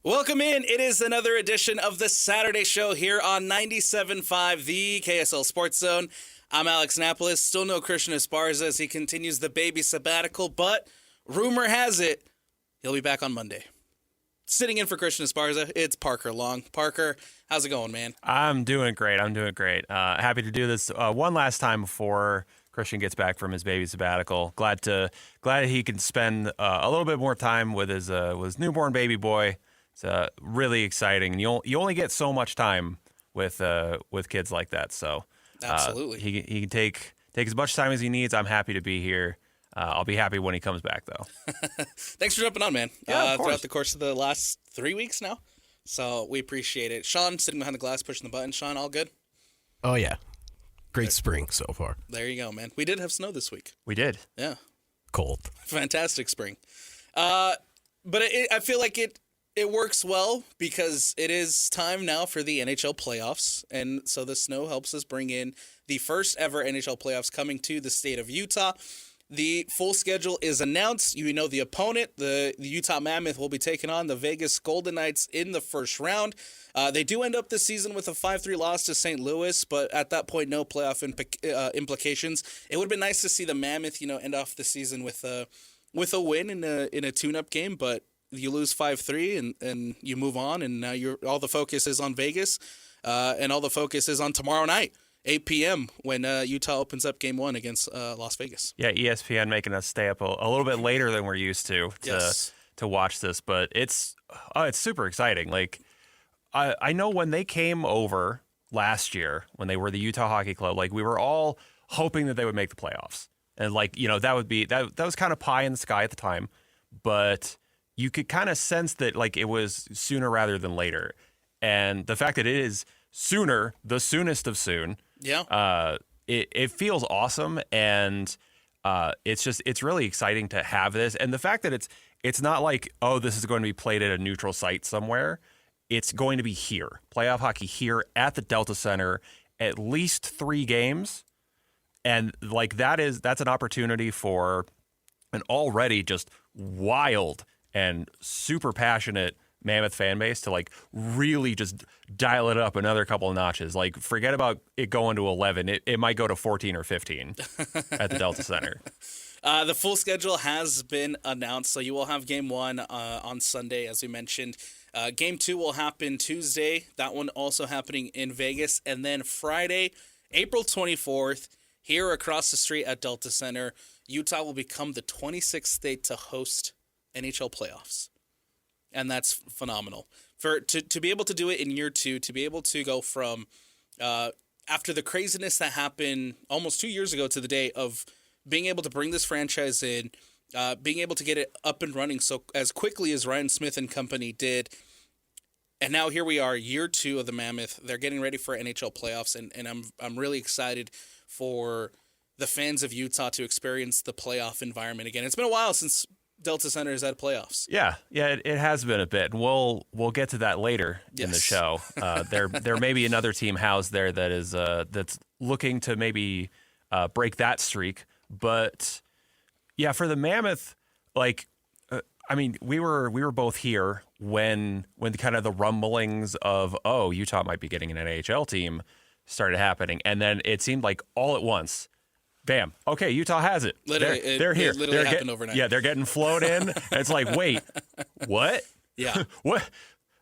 Welcome in. It is another edition of the Saturday Show here on 97.5, the KSL Sports Zone. I'm Alex Napoles. Still no Christian Esparza as he continues the baby sabbatical, but rumor has it he'll be back on Monday. Sitting in for Christian Esparza, it's Parker Long. Parker, how's it going, man? I'm doing great. Happy to do this one last time before Christian gets back from his baby sabbatical. Glad he can spend a little bit more time with his newborn baby boy. It's really exciting. You only get so much time with kids like that. So Absolutely, he can take as much time as he needs. I'm happy to be here. I'll be happy when he comes back, though. Thanks for jumping on, man. Yeah, of course. Throughout the course of the last 3 weeks now. So we appreciate it. Sean, sitting behind the glass, pushing the button. Sean, all good? Oh, yeah. Great spring so far. There you go, man. We did have snow this week. We did. Yeah. Cold. Fantastic spring. But I feel like it works well because it is time now for the NHL playoffs. And so the snow helps us bring in the first ever NHL playoffs coming to the state of Utah. The full schedule is announced. You know the opponent. The Utah Mammoth will be taking on the Vegas Golden Knights in the first round. They do end up this season with a 5-3 loss to St. Louis, but at that point, no playoff implications. It would have been nice to see the Mammoth, end off the season with a win in a tune-up game, but you lose 5-3 and you move on, and now all the focus is on Vegas, and all the focus is on tomorrow night, 8 p.m. when Utah opens up Game 1 against Las Vegas. Yeah, ESPN making us stay up a little bit later than we're used to watch this, but it's super exciting. Like I know when they came over last year, when they were the Utah Hockey Club, like we were all hoping that they would make the playoffs, and that was kind of pie in the sky at the time, but you could kind of sense that like it was sooner rather than later. And the fact that it is sooner, the soonest of soon, it feels awesome. And it's really exciting to have this. And the fact that it's not like, oh, this is going to be played at a neutral site somewhere. It's going to be here. Playoff hockey here at the Delta Center, at least 3 games. And like that's an opportunity for an already just wild and super passionate Mammoth fan base to like really just dial it up another couple of notches. Like forget about it going to 11. It might go to 14 or 15 at the Delta Center. The full schedule has been announced, so you will have Game 1 on Sunday, as we mentioned. Game 2 will happen Tuesday. That one also happening in Vegas. And then Friday, April 24th, here across the street at Delta Center, Utah will become the 26th state to host NHL playoffs. And that's phenomenal. To be able to do it in year 2, to be able to go from after the craziness that happened almost 2 years ago to the day of being able to bring this franchise in, being able to get it up and running so as quickly as Ryan Smith and company did. And now here we are, year 2 of the Mammoth. They're getting ready for NHL playoffs, and I'm really excited for the fans of Utah to experience the playoff environment again. It's been a while since Delta Center is at playoffs. Yeah, it has been a bit. And we'll get to that later in the show. There may be another team housed there that is that's looking to maybe break that streak. But yeah, for the Mammoth, like we were both here when kind of the rumblings of Utah might be getting an NHL team started happening, and then it seemed like all at once. Bam. Okay, Utah has it. Literally, they're here. It literally happened overnight. Yeah, they're getting flown in. And it's like, wait, what? Yeah. What?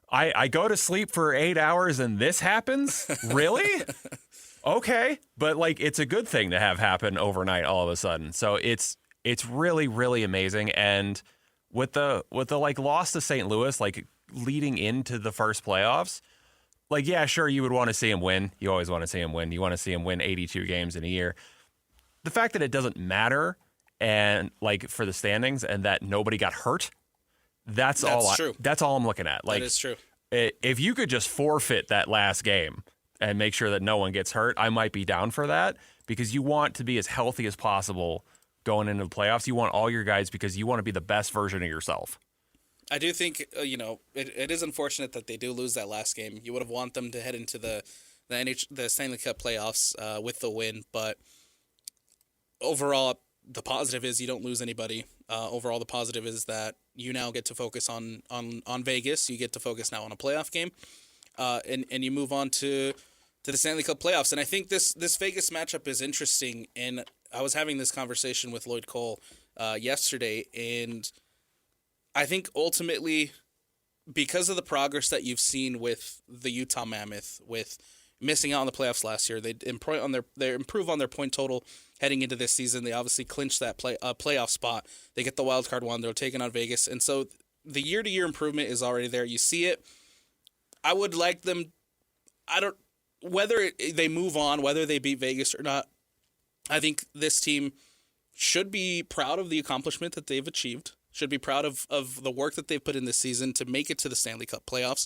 I go to sleep for 8 hours and this happens? Really? Okay. But like, it's a good thing to have happen overnight all of a sudden. So it's really, really amazing. And with the like loss to St. Louis, like leading into the first playoffs, like, yeah, sure, you would want to see him win. You always want to see him win. You want to see him win 82 games in a year. The fact that it doesn't matter and like for the standings and that nobody got hurt, that's true. That's all I'm looking at. Like, that is true. If you could just forfeit that last game and make sure that no one gets hurt, I might be down for that because you want to be as healthy as possible going into the playoffs. You want all your guys because you want to be the best version of yourself. I do think, it is unfortunate that they do lose that last game. You would have wanted them to head into the Stanley Cup playoffs with the win, but overall, the positive is you don't lose anybody. Overall, the positive is that you now get to focus on Vegas. You get to focus now on a playoff game, and you move on to the Stanley Cup playoffs. And I think this Vegas matchup is interesting. And I was having this conversation with Lloyd Cole yesterday, and I think ultimately, because of the progress that you've seen with the Utah Mammoth, with missing out on the playoffs last year, they improve on their point total heading into this season. They obviously clinch that playoff spot. They get the wild card one. They're taking on Vegas, and so the year-to-year improvement is already there. You see it. I would like them. Whether they move on, whether they beat Vegas or not. I think this team should be proud of the accomplishment that they've achieved. Should be proud of the work that they've put in this season to make it to the Stanley Cup playoffs.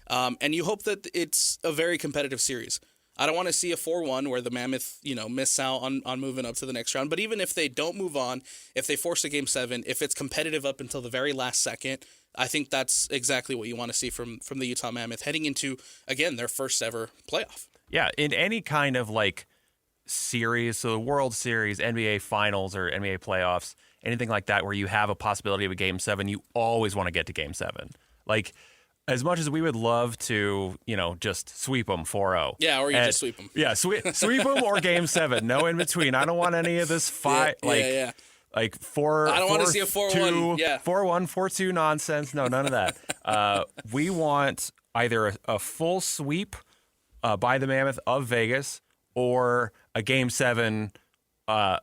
And you hope that it's a very competitive series. I don't want to see a 4-1 where the Mammoth, miss out on moving up to the next round. But even if they don't move on, if they force a Game 7, if it's competitive up until the very last second, I think that's exactly what you want to see from the Utah Mammoth heading into, again, their first ever playoff. Yeah, in any kind of series, so the World Series, NBA Finals, or NBA playoffs, anything like that where you have a possibility of a Game 7, you always want to get to Game 7. As much as we would love to, just sweep them 4-0. Yeah, or you just sweep them. Yeah, sweep them or Game 7. No in between. I don't want any of this fight. Yeah. Like 4. I don't want to see a 4-1. Yeah. 4-1, 4-2 nonsense. No, none of that. We want either a full sweep by the Mammoth of Vegas or a Game 7, kind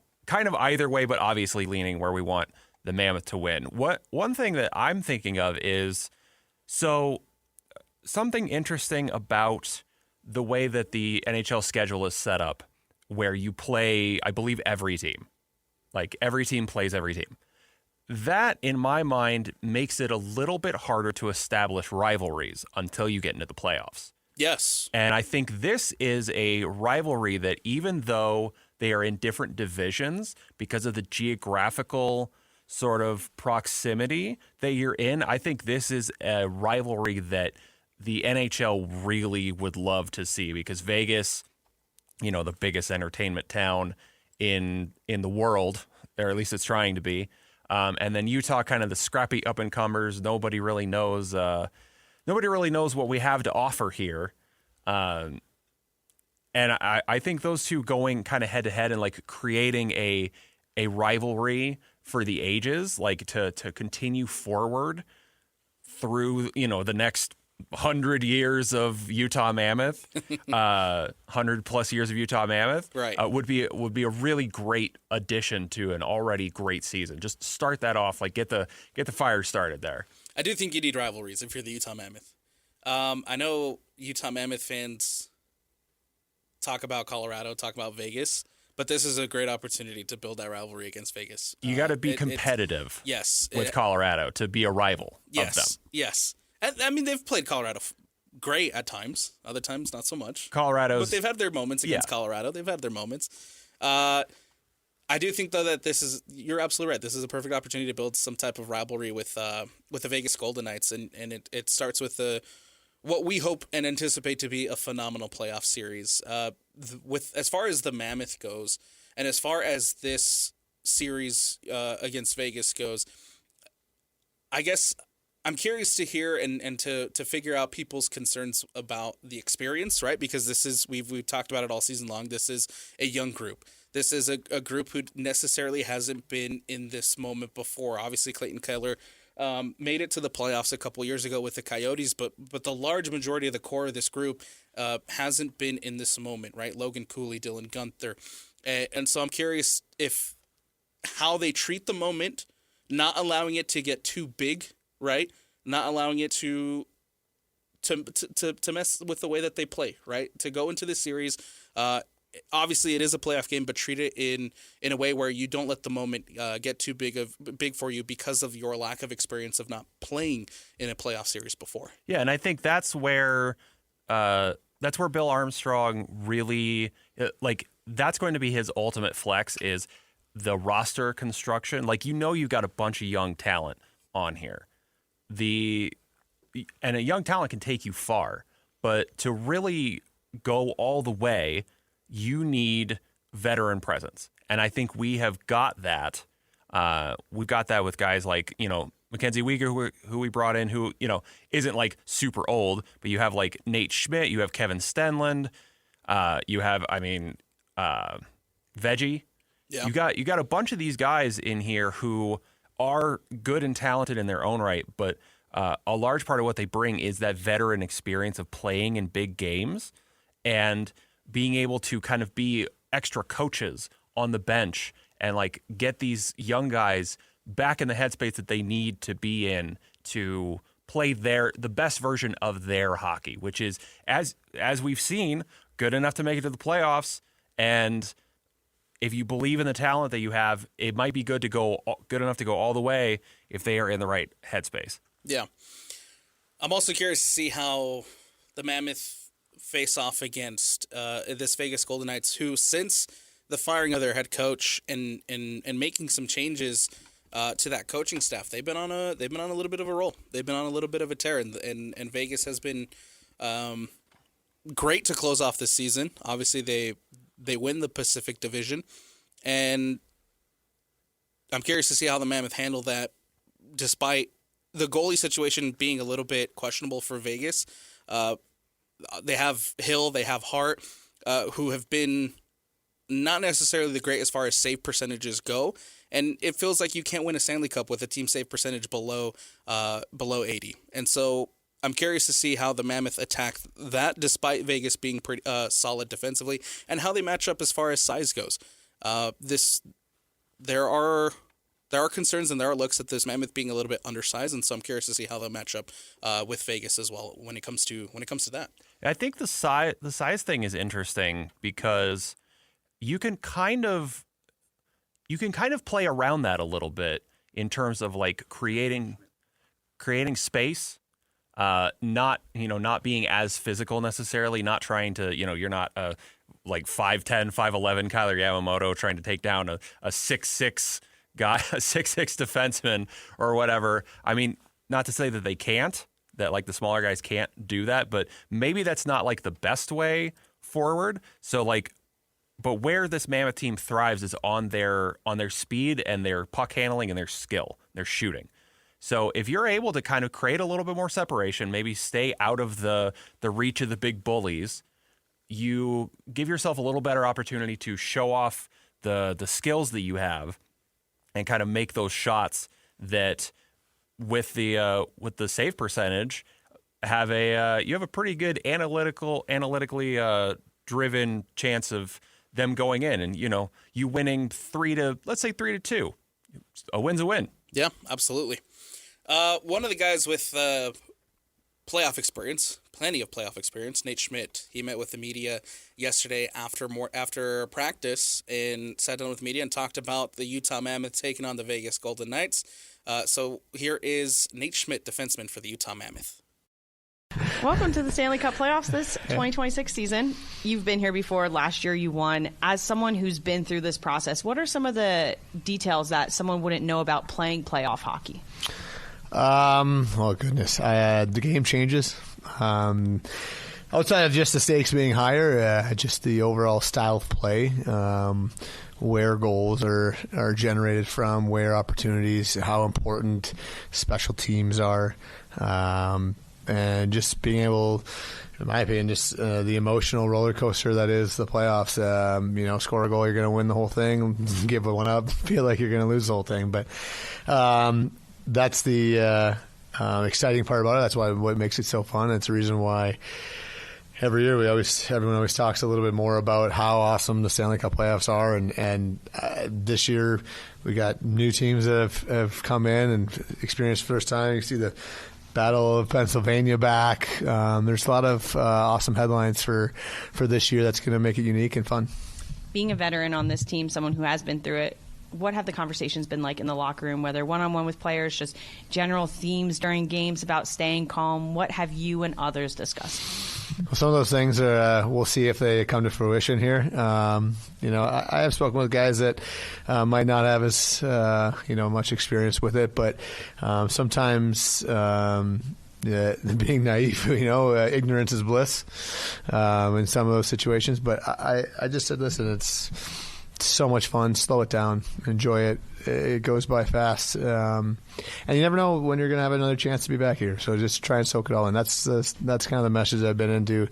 of either way, but obviously leaning where we want the Mammoth to win. One thing that I'm thinking of is, so something interesting about the way that the NHL schedule is set up, where you play, I believe, every team. Every team plays every team. That, in my mind, makes it a little bit harder to establish rivalries until you get into the playoffs. Yes. And I think this is a rivalry that, even though they are in different divisions, because of the geographical sort of proximity that you're in, I think this is a rivalry that the NHL really would love to see, because Vegas, the biggest entertainment town in the world, or at least it's trying to be, and then Utah, kind of the scrappy up-and-comers. Nobody really knows what we have to offer here. And I think those two going kind of head-to-head and creating a rivalry for the ages, to continue forward through, the next 100 years of Utah Mammoth, 100+ years of Utah Mammoth, right, would be a really great addition to an already great season. Just start that off, get the fire started there. I do think you need rivalries if you're the Utah Mammoth. I know Utah Mammoth fans talk about Colorado, talk about Vegas, but this is a great opportunity to build that rivalry against Vegas. You got to be competitive. Yes, with Colorado to be a rival of them. Yes. I mean, they've played Colorado great at times. Other times, not so much. But they've had their moments against Colorado. They've had their moments. I do think, though, that you're absolutely right. This is a perfect opportunity to build some type of rivalry with the Vegas Golden Knights, and it starts with what we hope and anticipate to be a phenomenal playoff series. As far as the Mammoth goes, and as far as this series against Vegas goes, I guess I'm curious to hear and to figure out people's concerns about the experience, right? Because we've talked about it all season long. This is a young group. This is a group who necessarily hasn't been in this moment before. Obviously, Clayton Keller made it to the playoffs a couple years ago with the Coyotes, but the large majority of the core of this group hasn't been in this moment, right? Logan Cooley, Dylan Gunther. And so I'm curious how they treat the moment, not allowing it to get too big, right? Not allowing it to mess with the way that they play, right? To go into this series, obviously it is a playoff game, but treat it in a way where you don't let the moment get too big for you because of your lack of experience of not playing in a playoff series before. Yeah, and I think that's where Bill Armstrong really that's going to be his ultimate flex, is the roster construction. You've got a bunch of young talent on here. And a young talent can take you far, but to really go all the way, you need veteran presence. And I think we have got that. We've got that with guys like, Mackenzie Weegar, who we brought in, who, isn't like super old, but you have like Nate Schmidt, you have Kevin Stenland, you have, Veggie. Yeah. You got a bunch of these guys in here who are good and talented in their own right, but a large part of what they bring is that veteran experience of playing in big games and being able to kind of be extra coaches on the bench and like get these young guys back in the headspace that they need to be in to play the best version of their hockey, which is, as we've seen, good enough to make it to the playoffs. And if you believe in the talent that you have, it might be good enough to go all the way if they are in the right headspace. Yeah. I'm also curious to see how the Mammoth face off against this Vegas Golden Knights, who, since the firing of their head coach and making some changes to that coaching staff, they've been on a little bit of a roll. They've been on a little bit of a tear, and Vegas has been great to close off this season. Obviously, they win the Pacific Division, and I'm curious to see how the Mammoth handle that, despite the goalie situation being a little bit questionable for Vegas. They have Hill, they have Hart, who have been not necessarily the great as far as save percentages go, and it feels like you can't win a Stanley Cup with a team save percentage below 80. And so I'm curious to see how the Mammoth attack that, despite Vegas being pretty solid defensively, and how they match up as far as size goes. There are concerns and there are looks at this Mammoth being a little bit undersized, and so I'm curious to see how they'll match up with Vegas as well when it comes to that. I think the size thing is interesting because you can kind of play around that a little bit in terms of like creating space, not being as physical necessarily, not trying to, you're not like 5'10", 5'11" Kyler Yamamoto trying to take down a 6'6" guy, a 6'6" defenseman or whatever. I mean, not to say that they can't, that like the smaller guys can't do that, but maybe that's not like the best way forward. So like, but where this Mammoth team thrives is on their speed and their puck handling and their skill, their shooting. So if you're able to kind of create a little bit more separation, maybe stay out of the reach of the big bullies, you give yourself a little better opportunity to show off the skills that you have and kind of make those shots that with the save percentage you have a pretty good analytically driven chance of them going in, and you winning 3-2. A win's a win. Yeah, absolutely. One of the guys with playoff experience, plenty of playoff experience, Nate Schmidt. He met with the media yesterday after practice and sat down with the media and talked about the Utah Mammoth taking on the Vegas Golden Knights. So here is Nate Schmidt, defenseman for the Utah Mammoth. Welcome to the Stanley Cup playoffs this 2026 season. You've been here before. Last year you won. As someone who's been through this process, what are some of the details that someone wouldn't know about playing playoff hockey? Oh, goodness. The game changes. Outside of just the stakes being higher, just the overall style of play, where goals are generated from, where opportunities, how important special teams are, and just being able, in my opinion, just the emotional roller coaster that is the playoffs. Score a goal, you're going to win the whole thing. Give one up, feel like you're going to lose the whole thing. But that's the exciting part about it. That's what makes it so fun. It's the reason why every year everyone always talks a little bit more about how awesome the Stanley Cup playoffs are. And this year we got new teams that have come in and experienced the first time. You see the Battle of Pennsylvania back. There's a lot of awesome headlines for this year that's going to make it unique and fun. Being a veteran on this team, someone who has been through it, what have the conversations been like in the locker room, whether one-on-one with players, just general themes during games about staying calm? What have you and others discussed? Well, some of those things we'll see if they come to fruition here. I have spoken with guys that might not have as much experience with it, but sometimes being naive, ignorance is bliss in some of those situations. But I just said, listen, it's It's so much fun. Slow it down. Enjoy it. It goes by fast. And you never know when you're going to have another chance to be back here. So just try and soak it all in. That's kind of the message I've been into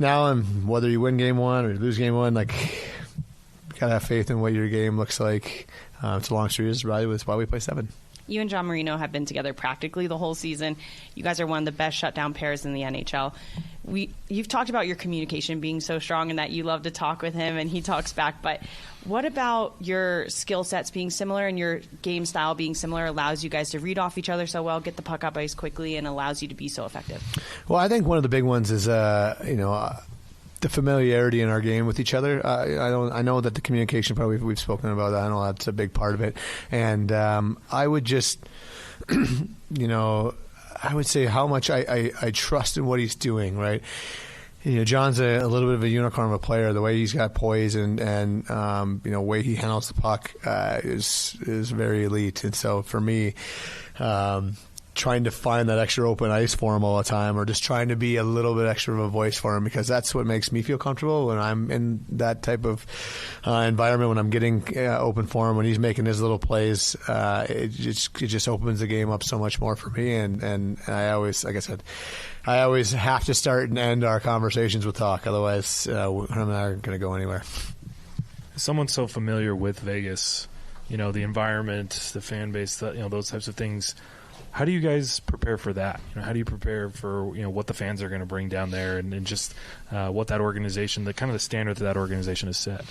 now. And whether you win game one or lose game one, like, you got to have faith in what your game looks like. It's a long series. That's why we play 7. You and John Marino have been together practically the whole season. You guys are one of the best shutdown pairs in the NHL. You've talked about your communication being so strong and that you love to talk with him and he talks back. But what about your skill sets being similar and your game style being similar allows you guys to read off each other so well, get the puck up ice quickly, and allows you to be so effective? Well, I think one of the big ones is, the familiarity in our game with each other. I know that the communication part, we've spoken about that. I know that's a big part of it. And I would just, I would say how much I trust in what he's doing, right? John's a little bit of a unicorn of a player. The way he's got poise and way he handles the puck is very elite. And so for me, trying to find that extra open ice for him all the time, or just trying to be a little bit extra of a voice for him, because that's what makes me feel comfortable when I'm in that type of environment, when I'm getting open for him, when he's making his little plays. It just opens the game up so much more for me. And I always, like I said, I always have to start and end our conversations with talk. Otherwise, I'm not going to go anywhere. Someone so familiar with Vegas, the environment, the fan base, those types of things. How do you guys prepare for that? How do you prepare for what the fans are going to bring down there, and just what that organization, the kind of the standard that organization has set?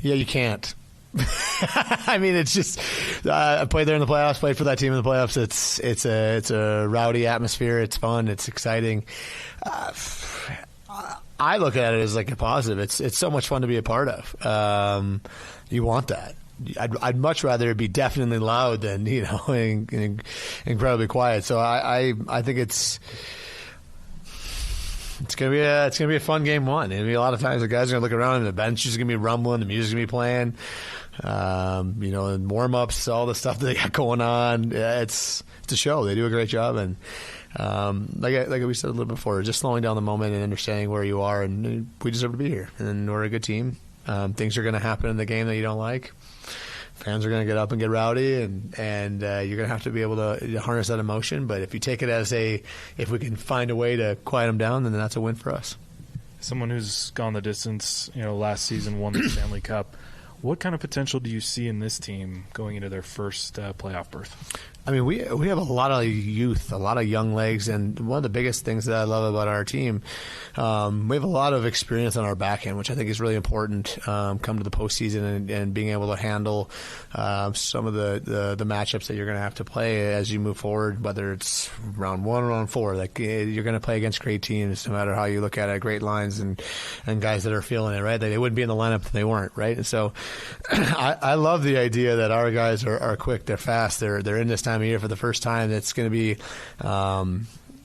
Yeah, you can't. I mean, it's just I played there in the playoffs. Played for that team in the playoffs. It's a rowdy atmosphere. It's fun. It's exciting. I look at it as like a positive. It's so much fun to be a part of. You want that. I'd much rather it be definitely loud than incredibly quiet. So I think it's gonna be a fun game one. It'll be a lot of times the guys are gonna look around and the bench is gonna be rumbling, the music's gonna be playing, and warm ups, all the stuff that they got going on. It's a show. They do a great job, and like we said a little before, just slowing down the moment and understanding where you are, and we deserve to be here, and we're a good team. Things are gonna happen in the game that you don't like. Fans are going to get up and get rowdy, and you're going to have to be able to harness that emotion. But if you take it as if we can find a way to quiet them down, then that's a win for us. Someone who's gone the distance, last season won the Stanley Cup. What kind of potential do you see in this team going into their first playoff berth? I mean, we have a lot of youth, a lot of young legs, and one of the biggest things that I love about our team, we have a lot of experience on our back end, which I think is really important. Come to the postseason and being able to handle some of the matchups that you're going to have to play as you move forward, whether it's round 1 or round 4. Like, you're going to play against great teams, no matter how you look at it. Great lines and guys that are feeling it, right? They wouldn't be in the lineup if they weren't, right? And so I love the idea that our guys are quick, they're fast, they're in this time of year for the first time. It's going to be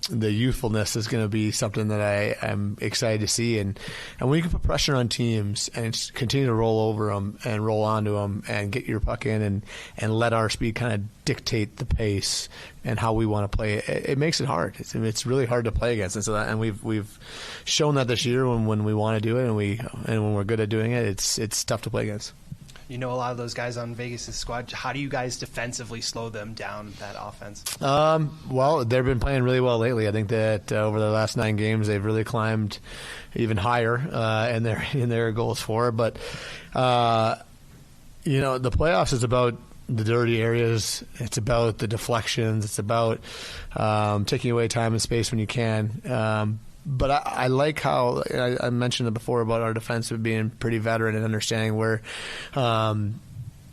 the youthfulness is going to be something that I'm excited to see, and when you can put pressure on teams and continue to roll over them and roll onto them and get your puck in and let our speed kind of dictate the pace and how we want to play, it makes it hard. It's really hard to play against, and we've shown that this year when we want to do it and when we're good at doing it, it's tough to play against. A lot of those guys on Vegas' squad. How do you guys defensively slow them down, that offense? Well, they've been playing really well lately. I think that over the last 9 games, they've really climbed even higher in their goals for. But the playoffs is about the dirty areas. It's about the deflections. It's about taking away time and space when you can. But I like how I mentioned it before about our defensive being pretty veteran and understanding where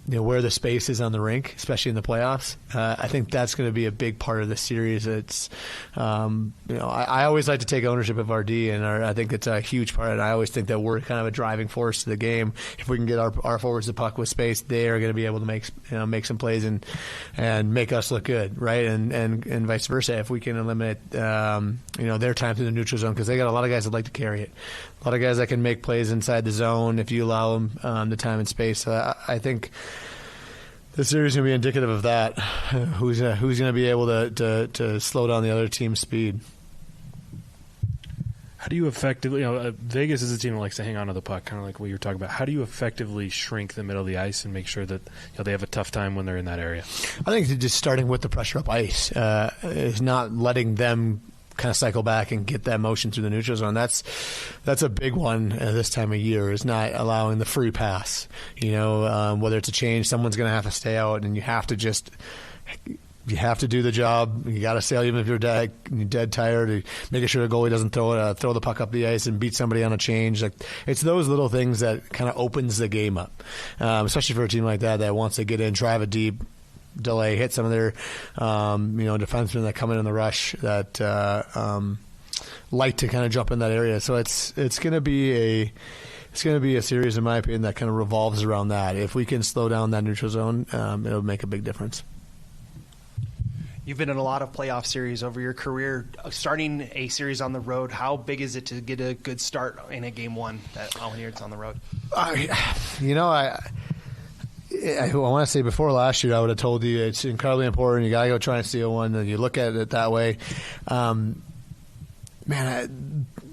where the space is on the rink, especially in the playoffs. I think that's going to be a big part of the series. It's, I always like to take ownership of our D, and I think it's a huge part. And I always think that we're kind of a driving force to the game. If we can get our forwards the puck with space, they are going to be able to make some plays and make us look good, right? And vice versa. If we can eliminate their time through the neutral zone, because they got a lot of guys that like to carry it. A lot of guys that can make plays inside the zone if you allow them the time and space. So I think the series is going to be indicative of that. Who's going to be able to slow down the other team's speed? How do you effectively, Vegas is a team that likes to hang on to the puck, kind of like what you're talking about. How do you effectively shrink the middle of the ice and make sure that they have a tough time when they're in that area? I think just starting with the pressure up ice is not letting them kind of cycle back and get that motion through the neutral zone. That's a big one this time of year, is not allowing the free pass. Whether it's a change, someone's going to have to stay out, and you have to do the job. You got to stay out even if you're dead tired. Making sure the goalie doesn't throw the puck up the ice and beat somebody on a change. Like, it's those little things that kind of opens the game up, especially for a team like that wants to get in, drive it deep, delay, hit some of their defensemen that come in the rush that like to kind of jump in that area. So it's going to be a series, in my opinion, that kind of revolves around that. If we can slow down that neutral zone, it'll make a big difference. You've been in a lot of playoff series over your career. Starting a series on the road, how big is it to get a good start in a game one when it's on the road? I want to say before last year, I would have told you it's incredibly important. You got to go try and steal one, and you look at it that way.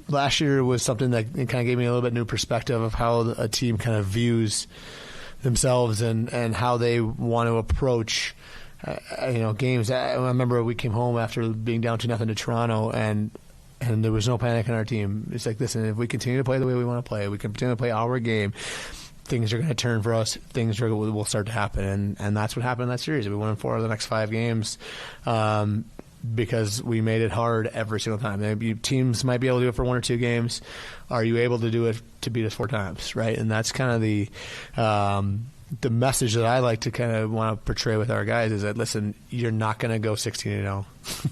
Last year was something that kind of gave me a little bit new perspective of how a team kind of views themselves and how they want to approach games. I remember we came home after being down 2-0 to Toronto, and there was no panic in our team. It's like, listen, if we continue to play the way we want to play, we continue to play our game, things are going to turn for us. Things will start to happen, and that's what happened in that series. We won 4 of the next 5 games because we made it hard every single time. Teams might be able to do it for 1 or 2 games. Are you able to do it to beat us 4 times, right? And that's kind of the message that I like to kind of want to portray with our guys is that, listen, you're not going to go 16-0.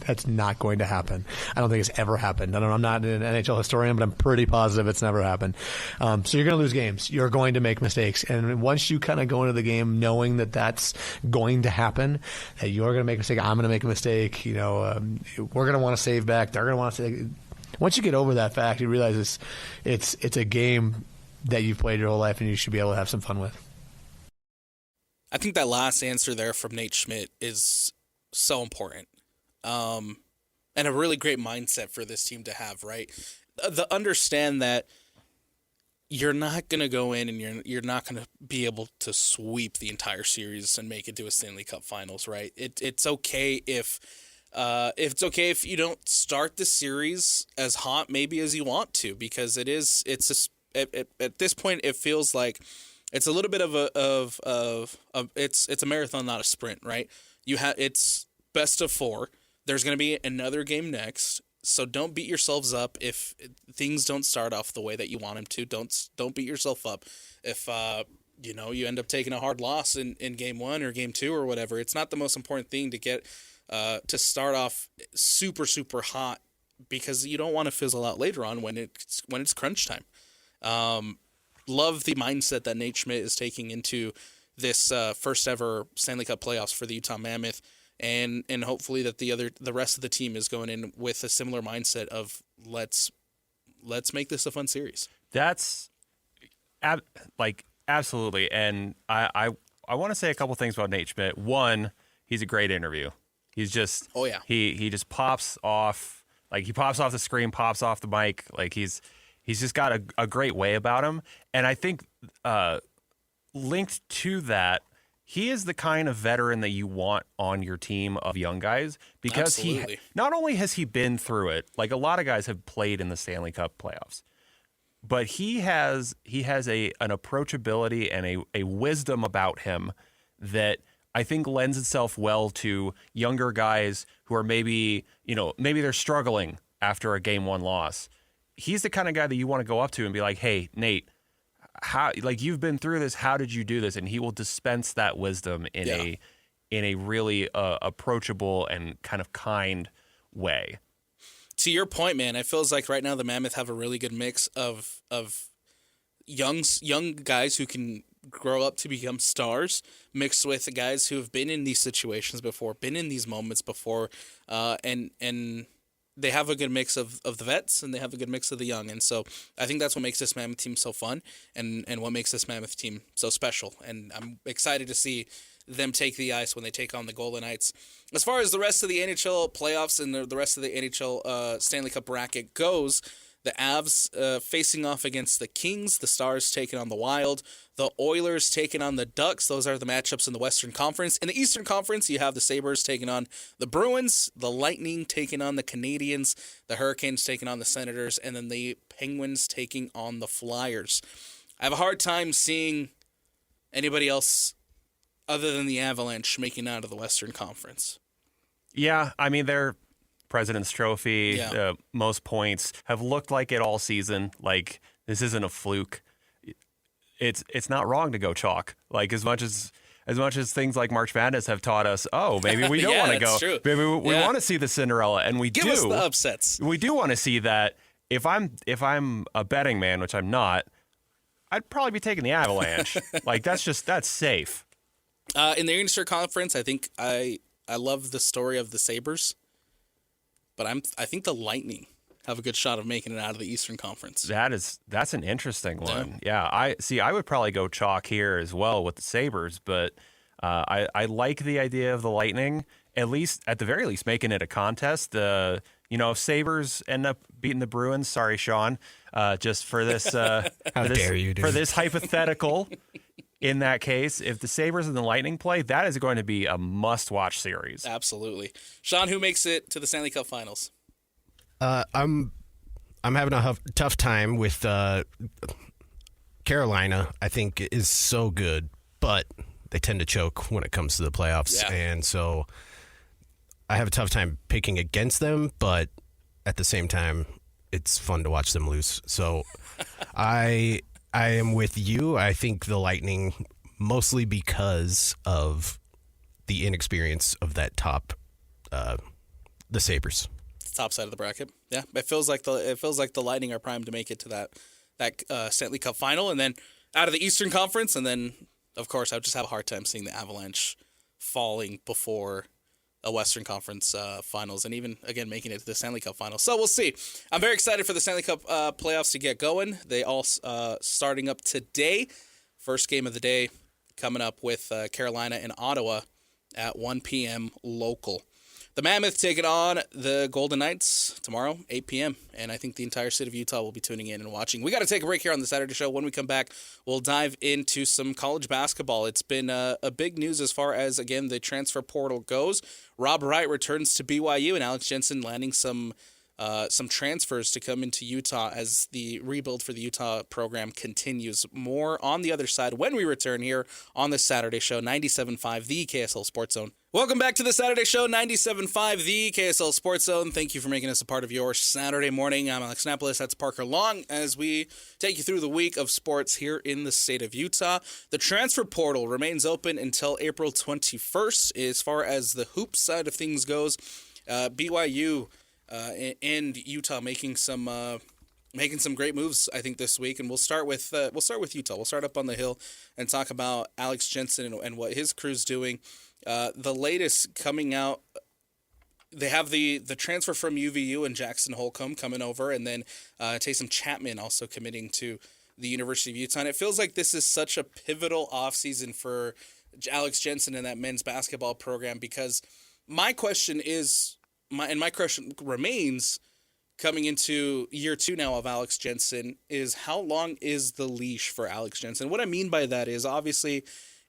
That's not going to happen. I don't think it's ever happened. I'm not an NHL historian, but I'm pretty positive it's never happened. So you're going to lose games. You're going to make mistakes. And once you kind of go into the game knowing that that's going to happen, that you're going to make a mistake, I'm going to make a mistake, we're going to want to save back, they're going to want to save. Once you get over that fact, you realize it's a game that you've played your whole life and you should be able to have some fun with. I think that last answer there from Nate Schmidt is so important. And a really great mindset for this team to have, right? The understand that you're not going to go in and you're not going to be able to sweep the entire series and make it to a Stanley Cup Finals, right? It's okay if you don't start the series as hot maybe as you want to, because at this point it feels like it's a little bit of it's a marathon, not a sprint, right? It's best of 4. There's going to be another game next, so don't beat yourselves up if things don't start off the way that you want them to. Don't beat yourself up if you end up taking a hard loss in game 1 or game 2 or whatever. It's not the most important thing to get to start off super super hot, because you don't want to fizzle out later on when it's crunch time. Love the mindset that Nate Schmidt is taking into this first ever Stanley Cup playoffs for the Utah Mammoth, and hopefully that the rest of the team is going in with a similar mindset of let's make this a fun series. That's absolutely, and I want to say a couple things about Nate Schmidt. One, he's a great interview. He's just he just pops off, like he pops off the screen, pops off the mic, like he's just got a great way about him. And I think linked to that, he is the kind of veteran that you want on your team of young guys, because Absolutely. Not only has he been through it, like a lot of guys have played in the Stanley Cup playoffs, but he has an approachability and a wisdom about him that I think lends itself well to younger guys who are maybe they're struggling after a game 1 loss. He's the kind of guy that you want to go up to and be like, hey, Nate, how, like, you've been through this, how did you do this? And he will dispense that wisdom in a really approachable and kind of kind way. To your point, man, it feels like right now the Mammoth have a really good mix of young guys who can grow up to become stars, mixed with guys who have been in these situations before, been in these moments before, and they have a good mix of the vets, and they have a good mix of the young. And so I think that's what makes this Mammoth team so fun, and what makes this Mammoth team so special. And I'm excited to see them take the ice when they take on the Golden Knights. As far as the rest of the NHL playoffs and the rest of the NHL Stanley Cup bracket goes, The Avs facing off against the Kings, the Stars taking on the Wild, the Oilers taking on the Ducks. Those are the matchups in the Western Conference. In the Eastern Conference, you have the Sabres taking on the Bruins, the Lightning taking on the Canadiens, the Hurricanes taking on the Senators, and then the Penguins taking on the Flyers. I have a hard time seeing anybody else other than the Avalanche making out of the Western Conference. Yeah, I mean, they're President's Trophy, most points, have looked like it all season. Like, this isn't a fluke. It's not wrong to go chalk. Like, as much as things like March Madness have taught us, maybe we don't want to go. True. Maybe we want to see the Cinderella, and we Give us the upsets. We do want to see that. If I'm a betting man, which I'm not, I'd probably be taking the Avalanche. Like, that's safe. In the Eastern Conference, I think I love the story of the Sabres. But I think the Lightning have a good shot of making it out of the Eastern Conference. That's an interesting one. Yeah, I would probably go chalk here as well with the Sabres, but I like the idea of the Lightning, at the very least making it a contest. If Sabres end up beating the Bruins, sorry, Sean, just for this How dare you, dude. for this hypothetical. In that case, if the Sabres and the Lightning play, that is going to be a must-watch series. Absolutely. Sean, who makes it to the Stanley Cup Finals? I'm having a tough time with Carolina. I think is so good, but they tend to choke when it comes to the playoffs, and so I have a tough time picking against them. But at the same time, it's fun to watch them lose. So I am with you. I think the Lightning, mostly because of the inexperience of that top, the Sabres. Top side of the bracket. Yeah, it feels like the Lightning are primed to make it to that Stanley Cup final, and then out of the Eastern Conference, and then of course I would just have a hard time seeing the Avalanche falling before a Western Conference finals, and even again making it to the Stanley Cup finals. So we'll see. I'm very excited for the Stanley Cup playoffs to get going. They all starting up today. First game of the day coming up with Carolina and Ottawa at 1 p.m. local. The Mammoth taking on the Golden Knights tomorrow, 8 p.m., and I think the entire state of Utah will be tuning in and watching. We got to take a break here on the Saturday Show. When we come back, we'll dive into some college basketball. It's been a big news as far as, again, the transfer portal goes. Rob Wright returns to BYU, and Alex Jensen landing some transfers to come into Utah as the rebuild for the Utah program continues. More on the other side when we return here on the Saturday Show, 97.5, the KSL Sports Zone. Welcome back to the Saturday Show, 97.5, the KSL Sports Zone. Thank you for making us a part of your Saturday morning. I'm Alex Napoles. That's Parker Long as we take you through the week of sports here in the state of Utah. The transfer portal remains open until April 21st. As far as the hoop side of things goes, BYU and Utah making some great moves, I think, this week. And we'll start with Utah. We'll start up on the hill and talk about Alex Jensen and what his crew's doing. The latest coming out, they have the transfer from UVU and Jackson Holcomb coming over, and then Taysom Chapman also committing to the University of Utah. And it feels like this is such a pivotal offseason for Alex Jensen and that men's basketball program, because my question remains, coming into year 2 now of Alex Jensen, is how long is the leash for Alex Jensen? What I mean by that is, obviously,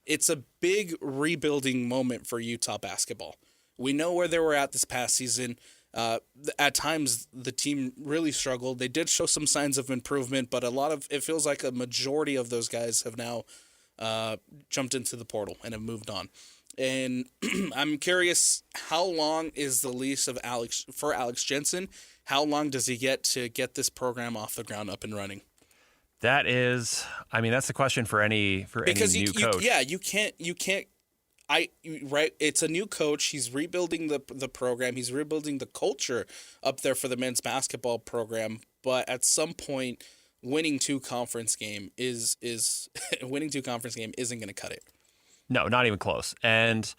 it's a big rebuilding moment for Utah basketball. We know where they were at this past season. At times, the team really struggled. They did show some signs of improvement, but it feels like a majority of those guys have now jumped into the portal and have moved on. And I'm curious, how long is the lease of for Alex Jensen? How long does he get to get this program off the ground, up and running? That's the question for any new coach. You can't. Right. It's a new coach. He's rebuilding the program. He's rebuilding the culture up there for the men's basketball program. But at some point, winning 2 conference game winning 2 conference game isn't going to cut it. No, not even close. And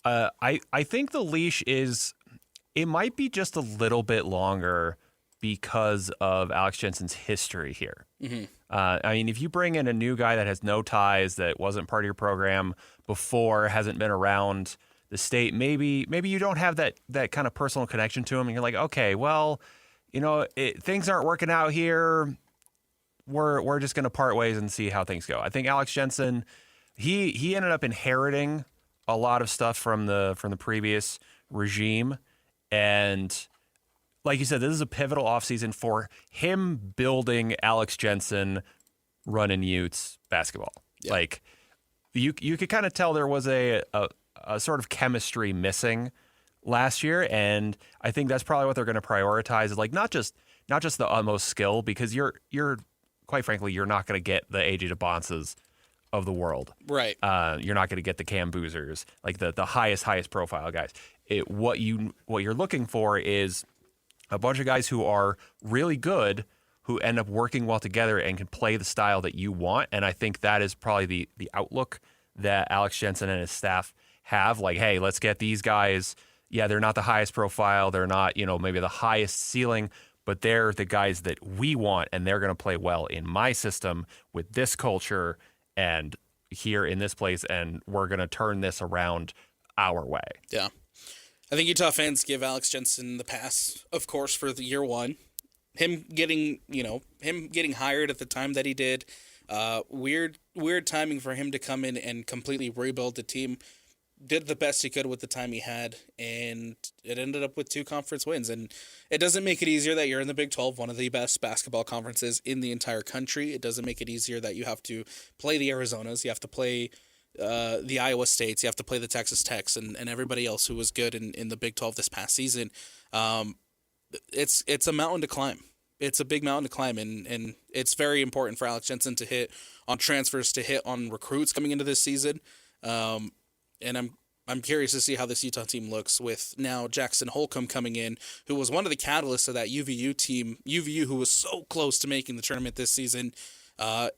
I think the leash it might be just a little bit longer because of Alex Jensen's history here. Mm-hmm. If you bring in a new guy that has no ties, that wasn't part of your program before, hasn't been around the state, maybe you don't have that kind of personal connection to him, and you're like, okay, well, things aren't working out here. We're just going to part ways and see how things go. I think Alex Jensen, he ended up inheriting a lot of stuff from the previous regime, and like you said, this is a pivotal offseason for him building Alex Jensen running Utes basketball. Yeah. Like you could kind of tell there was a sort of chemistry missing last year, and I think that's probably what they're going to prioritize. Is like not just the utmost skill, because you're quite frankly you're not going to get the AJ DeBonces of the world, right? You're not going to get the Cam Boozers, like the highest profile guys. What you're looking for is a bunch of guys who are really good, who end up working well together and can play the style that you want. And I think that is probably the outlook that Alex Jensen and his staff have. Like, hey, let's get these guys. Yeah, they're not the highest profile. They're not, maybe the highest ceiling, but they're the guys that we want, and they're going to play well in my system with this culture and here in this place, and we're going to turn this around our way. Yeah. I think Utah fans give Alex Jensen the pass, of course, for the year one. Him getting hired at the time that he did, weird timing for him to come in and completely rebuild the team. Did the best he could with the time he had, and it ended up with 2 conference wins. And it doesn't make it easier that you're in the Big 12, one of the best basketball conferences in the entire country. It doesn't make it easier that you have to play the Arizonas, you have to play the Iowa States, you have to play the Texas Techs, and everybody else who was good in the Big 12 this past season. It's a mountain to climb. It's a big mountain to climb, and it's very important for Alex Jensen to hit on transfers, to hit on recruits coming into this season. And I'm curious to see how this Utah team looks with now Jackson Holcomb coming in, who was one of the catalysts of that UVU team. UVU, who was so close to making the tournament this season,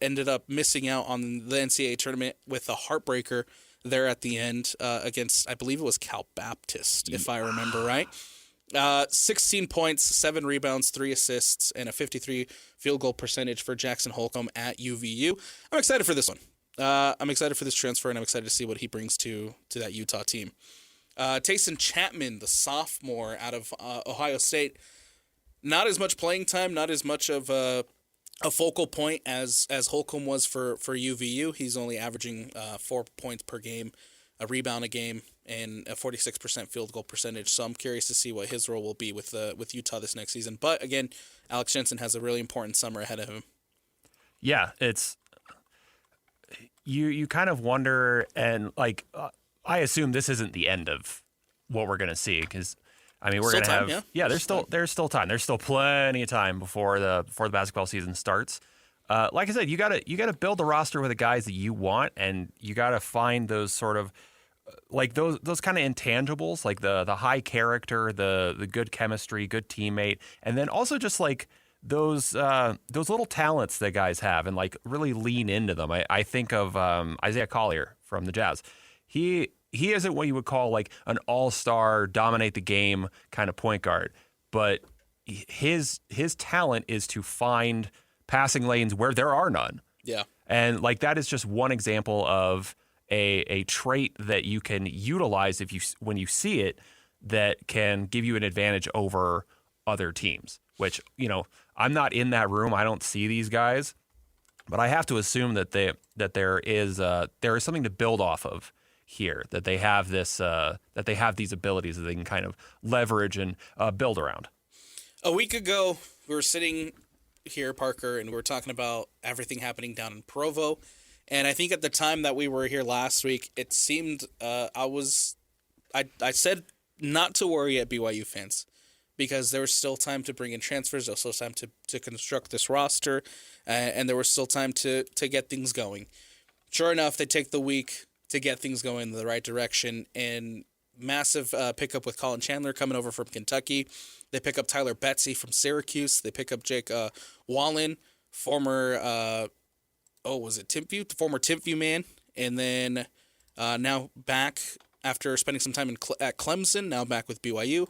ended up missing out on the NCAA tournament with a heartbreaker there at the end against, I believe it was Cal Baptist, if I remember right. 16 points, 7 rebounds, 3 assists, and a 53 field goal percentage for Jackson Holcomb at UVU. I'm excited for this one. I'm excited for this transfer, and I'm excited to see what he brings to that Utah team. Tayson Chapman, the sophomore out of Ohio State, not as much playing time, not as much of a focal point as Holcomb was for UVU. He's only averaging 4 points per game, a rebound a game, and a 46% field goal percentage. So I'm curious to see what his role will be with Utah this next season. But again, Alex Jensen has a really important summer ahead of him. Yeah, it's you kind of wonder, and like I assume this isn't the end of what we're going to see, because I mean we're going to have there's still time. There's still plenty of time before the basketball season starts. Like I said, you gotta build the roster with the guys that you want, and you gotta find those sort of like those kind of intangibles, like the high character, the good chemistry, good teammate, and then also just like those little talents that guys have, and like really lean into them. I think of Isaiah Collier from the Jazz. He isn't what you would call like an all-star, dominate the game kind of point guard, but his talent is to find passing lanes where there are none. Yeah. And like that is just one example of a trait that you can utilize when you see it, that can give you an advantage over other teams, which, I'm not in that room. I don't see these guys, but I have to assume that there is something to build off of here, that they have that they have these abilities that they can kind of leverage and build around. A week ago, we were sitting here, Parker, and we were talking about everything happening down in Provo. And I think at the time that we were here last week, it seemed I said not to worry at BYU fans, because there was still time to bring in transfers, there was still time to construct this roster, and there was still time to get things going. Sure enough, they take the week to get things going in the right direction, and massive pickup with Colin Chandler coming over from Kentucky. They pick up Tyler Betsy from Syracuse. They pick up Jake Wallen, former Timpview? The former Timpview man. And then now back after spending some time at Clemson, now back with BYU.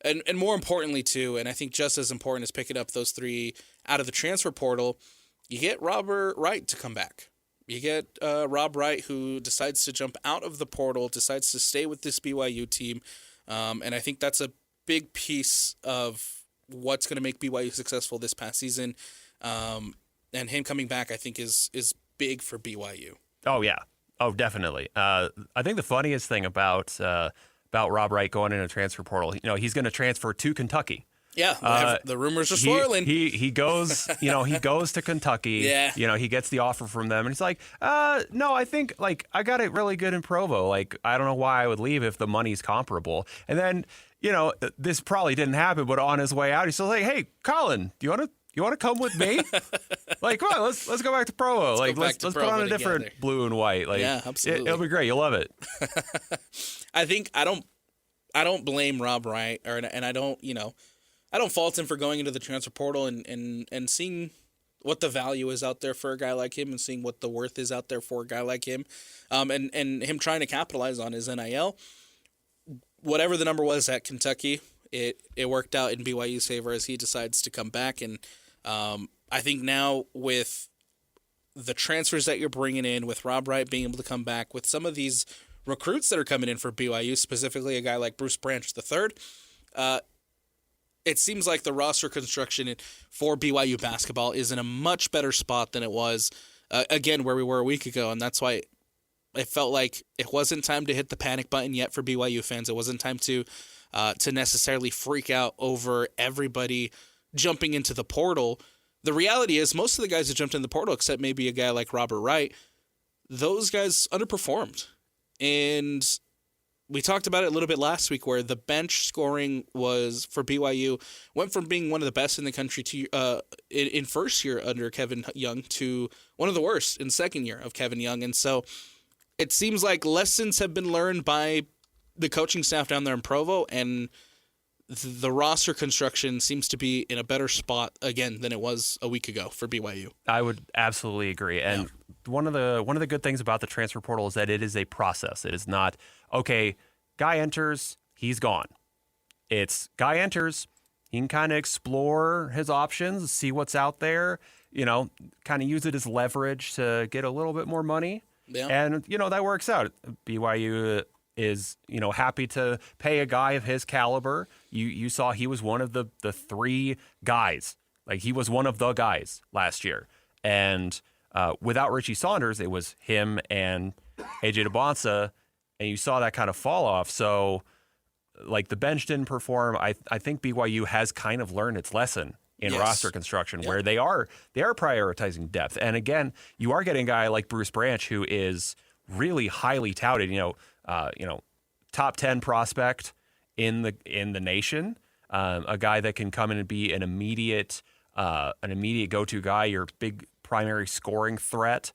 And more importantly, too, and I think just as important as picking up those 3 out of the transfer portal, you get Robert Wright to come back. You get Rob Wright, who decides to jump out of the portal, decides to stay with this BYU team. And I think that's a big piece of what's going to make BYU successful this past season. And him coming back, I think, is big for BYU. Oh, yeah. Oh, definitely. I think the funniest thing about Rob Wright going into transfer portal, he's going to transfer to Kentucky. Yeah, the rumors are swirling. He goes, he goes to Kentucky. Yeah. He gets the offer from them, and he's like, no, I think I got it really good in Provo. Like, I don't know why I would leave if the money's comparable. And then, this probably didn't happen, but on his way out, he's still like, hey, Colin, do you want to come with me? Like, come on, let's go back to Provo. Let's put on a different blue and white. Like, yeah, absolutely. It'll be great. You'll love it. I think I don't blame Rob Wright, and I don't fault him for going into the transfer portal and seeing what the value is out there for a guy like him and seeing what the worth is out there for a guy like him, and him trying to capitalize on his NIL. Whatever the number was at Kentucky, it worked out in BYU's favor as he decides to come back. And I think now with the transfers that you're bringing in, with Rob Wright being able to come back, with some of these recruits that are coming in for BYU, specifically a guy like Bruce Branch III, it seems like the roster construction for BYU basketball is in a much better spot than it was, again, where we were a week ago. And that's why it felt like it wasn't time to hit the panic button yet for BYU fans. It wasn't time to necessarily freak out over everybody jumping into the portal. The reality is most of the guys who jumped in the portal, except maybe a guy like Robert Wright, those guys underperformed. And we talked about it a little bit last week where the bench scoring was for BYU went from being one of the best in the country to in first year under Kevin Young to one of the worst in second year of Kevin Young. And so it seems like lessons have been learned by the coaching staff down there in Provo, and the roster construction seems to be in a better spot again than it was a week ago for BYU. I would absolutely agree. And one of the good things about the transfer portal is that it is a process. It is not, okay, guy enters, he's gone. It's guy enters, he can kind of explore his options, see what's out there, kind of use it as leverage to get a little bit more money. Yeah. And, that works out. BYU is, happy to pay a guy of his caliber. You saw he was one of the three guys. Like, he was one of the guys last year. And without Richie Saunders, it was him and AJ DeBonsa, and you saw that kind of fall off. So, like, the bench didn't perform. I think BYU has kind of learned its lesson in roster construction, where they are prioritizing depth. And again, you are getting a guy like Bruce Branch, who is really highly touted, top 10 prospect in the nation, a guy that can come in and be an immediate go-to guy, your big primary scoring threat.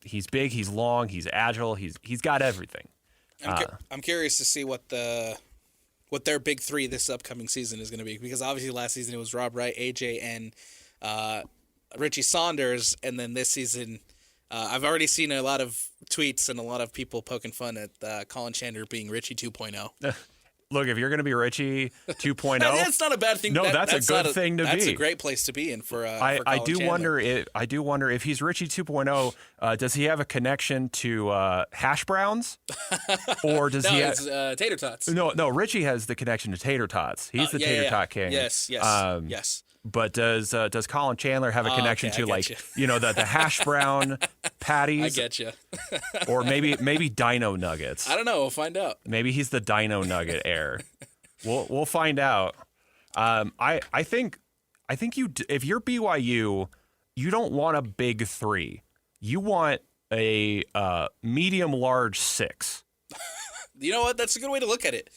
He's big, he's long, he's agile, he's got everything. I'm curious to see what their big three this upcoming season is going to be, because obviously last season it was Rob Wright, AJ, and Richie Saunders, and then this season I've already seen a lot of tweets and a lot of people poking fun at Colin Chandler being Richie 2.0. Look, if you're going to be Richie 2.0, that's not a bad thing. No, that's a good thing to be. That's a great place to be in for Colin Chandler. I do wonder if he's Richie 2.0. Does he have a connection to hash browns, or does he? It's tater tots. No. Richie has the connection to tater tots. He's the tater tot king. Yes. But does Colin Chandler have a connection to the hash brown patties? I get you. Or maybe Dino Nuggets. I don't know. We'll find out. Maybe he's the Dino Nugget heir. We'll find out. I think if you're BYU, you don't want a big three. You want a medium large 6. You know what? That's a good way to look at it.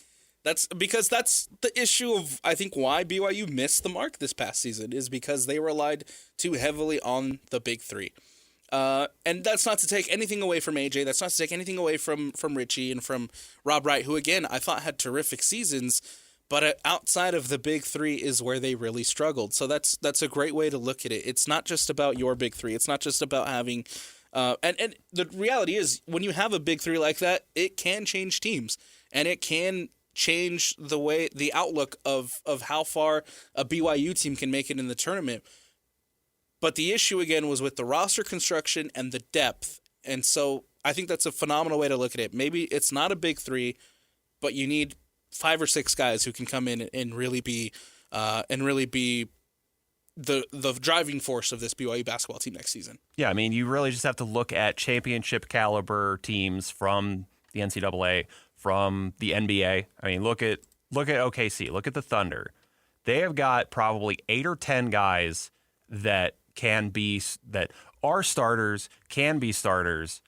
That's because that's the issue of, I think, why BYU missed the mark this past season, is because they relied too heavily on the big three. And that's not to take anything away from AJ. That's not to take anything away from Richie and from Rob Wright, who, again, I thought had terrific seasons. But outside of the big three is where they really struggled. So that's a great way to look at it. It's not just about your big three. It's not just about having and the reality is, when you have a big three like that, it can change teams. And it can change the outlook of how far a BYU team can make it in the tournament. But the issue, again, was with the roster construction and the depth. And so I think that's a phenomenal way to look at it. Maybe it's not a big three, but you need 5 or 6 guys who can come in and really be and really be the driving force of this BYU basketball team next season. Yeah, I mean, you really just have to look at championship caliber teams from the NCAA, from the NBA. I mean, look at OKC, look at the Thunder. They have got probably 8 or 10 guys that are starters, can be starters,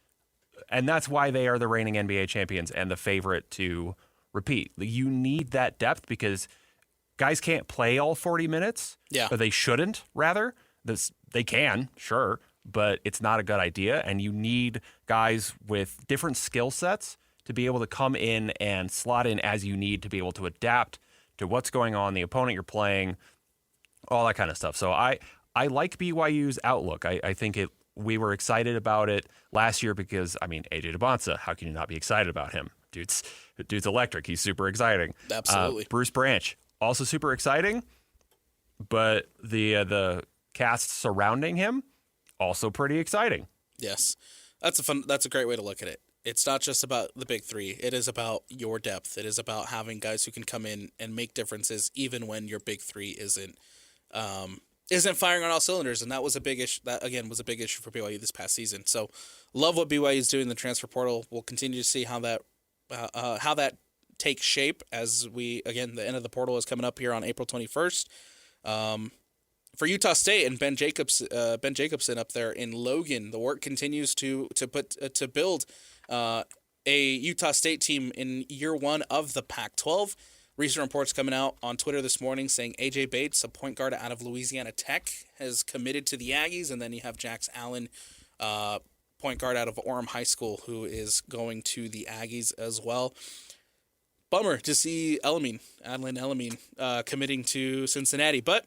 and that's why they are the reigning NBA champions and the favorite to repeat. You need that depth because guys can't play all 40 minutes, but they shouldn't, rather. They can, sure, but it's not a good idea, and you need guys with different skill sets to be able to come in and slot in as you need to be able to adapt to what's going on, the opponent you're playing, all that kind of stuff. So I like BYU's outlook. I think we were excited about it last year because, I mean, AJ DeBonsa, how can you not be excited about him? Dude's electric. He's super exciting. Absolutely. Bruce Branch, also super exciting, but the cast surrounding him, also pretty exciting. Yes. That's a great way to look at it. It's not just about the big three. It is about your depth. It is about having guys who can come in and make differences even when your big three isn't firing on all cylinders. And that was a big issue. That again was a big issue for BYU this past season. So love what BYU is doing in the transfer portal. We'll continue to see how that takes shape as the end of the portal is coming up here on April 21st. For Utah State and Ben Jacobson up there in Logan, the work continues to build a Utah State team in year one of the Pac-12. Recent reports coming out on Twitter this morning saying AJ Bates, a point guard out of Louisiana Tech, has committed to the Aggies, and then you have Jax Allen, point guard out of Orem High School, who is going to the Aggies as well. Bummer to see Adlin Elamine committing to Cincinnati, but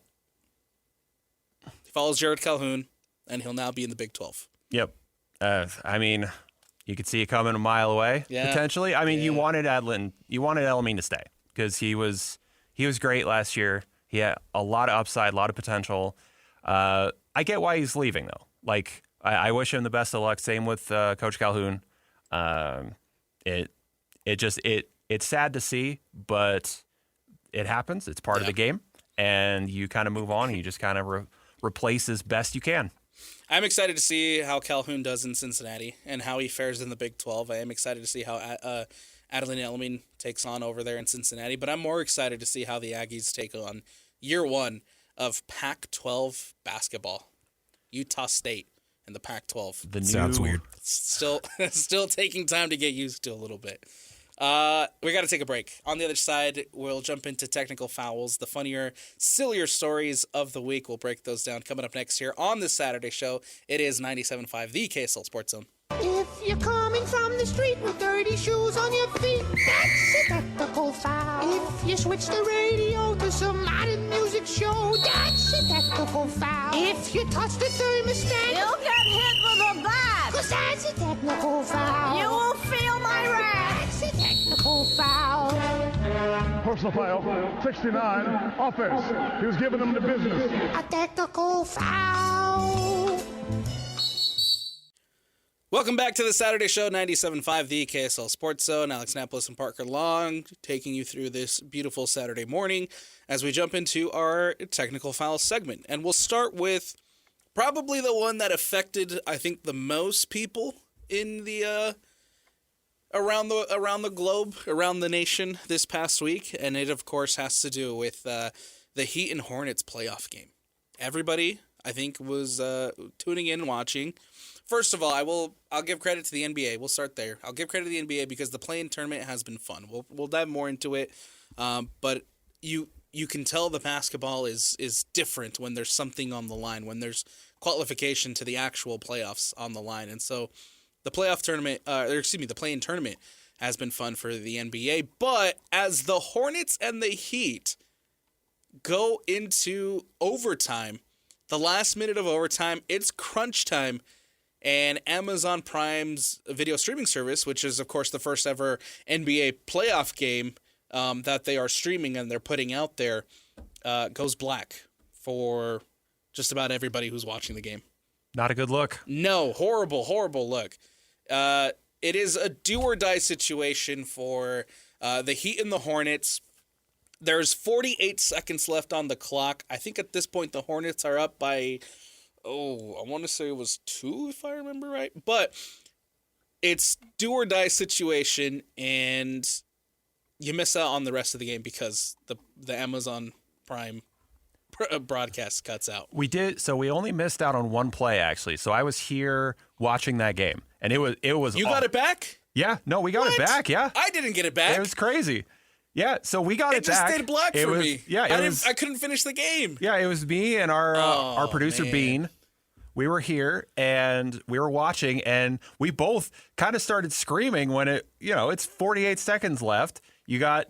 he follows Jared Calhoun, and he'll now be in the Big 12. Yep. I mean, you could see it coming a mile away, potentially. I mean, you wanted Elamine to stay because he was great last year. He had a lot of upside, a lot of potential. I get why he's leaving, though. Like, I wish him the best of luck. Same with Coach Calhoun. It's sad to see, but it happens. It's part of the game, and you kind of move on, and you just kind of replace as best you can. I'm excited to see how Calhoun does in Cincinnati and how he fares in the Big 12. I am excited to see how Adlin Elamine takes on over there in Cincinnati, but I'm more excited to see how the Aggies take on year one of Pac-12 basketball. Utah State in the Pac-12. Sounds weird. Still taking time to get used to a little bit. We got to take a break. On the other side, we'll jump into technical fouls, the funnier, sillier stories of the week. We'll break those down coming up next here on this Saturday show. It is 97.5, the KSL Sports Zone. If you're coming from the street with dirty shoes on your feet, that's a technical foul. If you switch the radio to some modern music show, that's a technical foul. If you touch the thermostat, you'll get hit with a bat. 'Cause that's a technical foul. You will feel my wrath. That's a technical foul. Personal foul, 69, offense. He was giving them the business. A technical foul. Welcome back to the Saturday show, 97.5, the KSL Sports Zone. Alex Napoles and Parker Long taking you through this beautiful Saturday morning as we jump into our technical foul segment. And we'll start with probably the one that affected, I think, the most people in the around the globe, around the nation this past week. And it, of course, has to do with the Heat and Hornets playoff game. Everybody, I think, was tuning in and watching. First of all, I'll give credit to the NBA. We'll start there. I'll give credit to the NBA because the play-in tournament has been fun. We'll dive more into it, but you can tell the basketball is different when there's something on the line, when there's qualification to the actual playoffs on the line, and so the the play-in tournament has been fun for the NBA. But as the Hornets and the Heat go into overtime, the last minute of overtime, it's crunch time. And Amazon Prime's video streaming service, which is, of course, the first ever NBA playoff game that they are streaming and they're putting out there, goes black for just about everybody who's watching the game. Not a good look. No, horrible, horrible look. It is a do-or-die situation for the Heat and the Hornets. There's 48 seconds left on the clock. I think at this point the Hornets are up by, I want to say it was 2 if I remember right. But it's do or die situation, and you miss out on the rest of the game because the Amazon Prime broadcast cuts out. We did, so we only missed out on one play actually. So I was here watching that game, and it was. You got it back? Yeah, no, we got it back. Yeah, I didn't get it back. It was crazy. Yeah, so we got it back. It just stayed black for me. Yeah, I couldn't finish the game. Yeah, it was me and our producer Bean. We were here and we were watching, and we both kind of started screaming when it's 48 seconds left. You got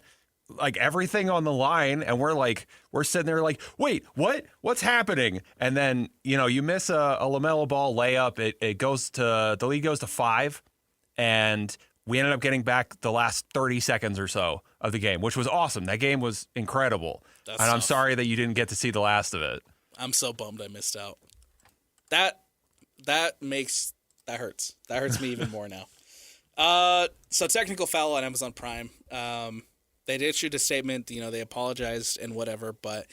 like everything on the line, and we're sitting there like, wait, what's happening? And then you miss a LaMelo Ball layup. The lead goes to 5, and we ended up getting back the last 30 seconds or so of the game, which was awesome. That game was incredible. And I'm sorry that you didn't get to see the last of it. I'm so bummed I missed out. That hurts. That hurts me even more now. So technical foul on Amazon Prime. They did issued a statement, they apologized and whatever, but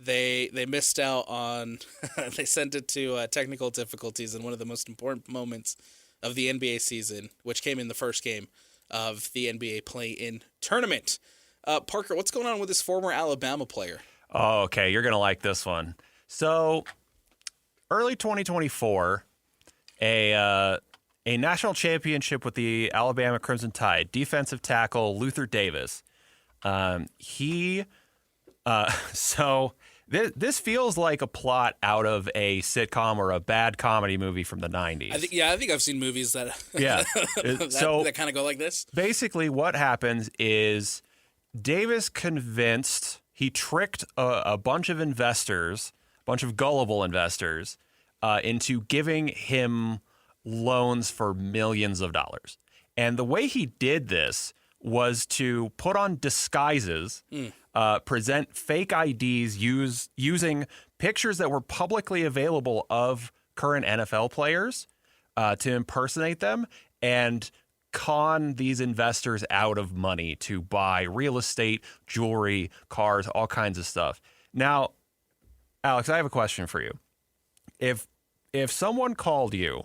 they missed out on they sent it to technical difficulties in one of the most important moments of the NBA season, which came in the first game of the NBA play-in tournament. Parker, what's going on with this former Alabama player? Oh, okay. You're going to like this one. So early 2024, a national championship with the Alabama Crimson Tide, defensive tackle Luther Davis. This feels like a plot out of a sitcom or a bad comedy movie from the 90s. I think I've seen movies that that kind of go like this. Basically, what happens is Davis he tricked a bunch of investors, a bunch of gullible investors, into giving him loans for millions of dollars. And the way he did this was to put on disguises, present fake IDs using pictures that were publicly available of current NFL players to impersonate them and con these investors out of money to buy real estate, jewelry, cars, all kinds of stuff. Now, Alex, I have a question for you. If someone called you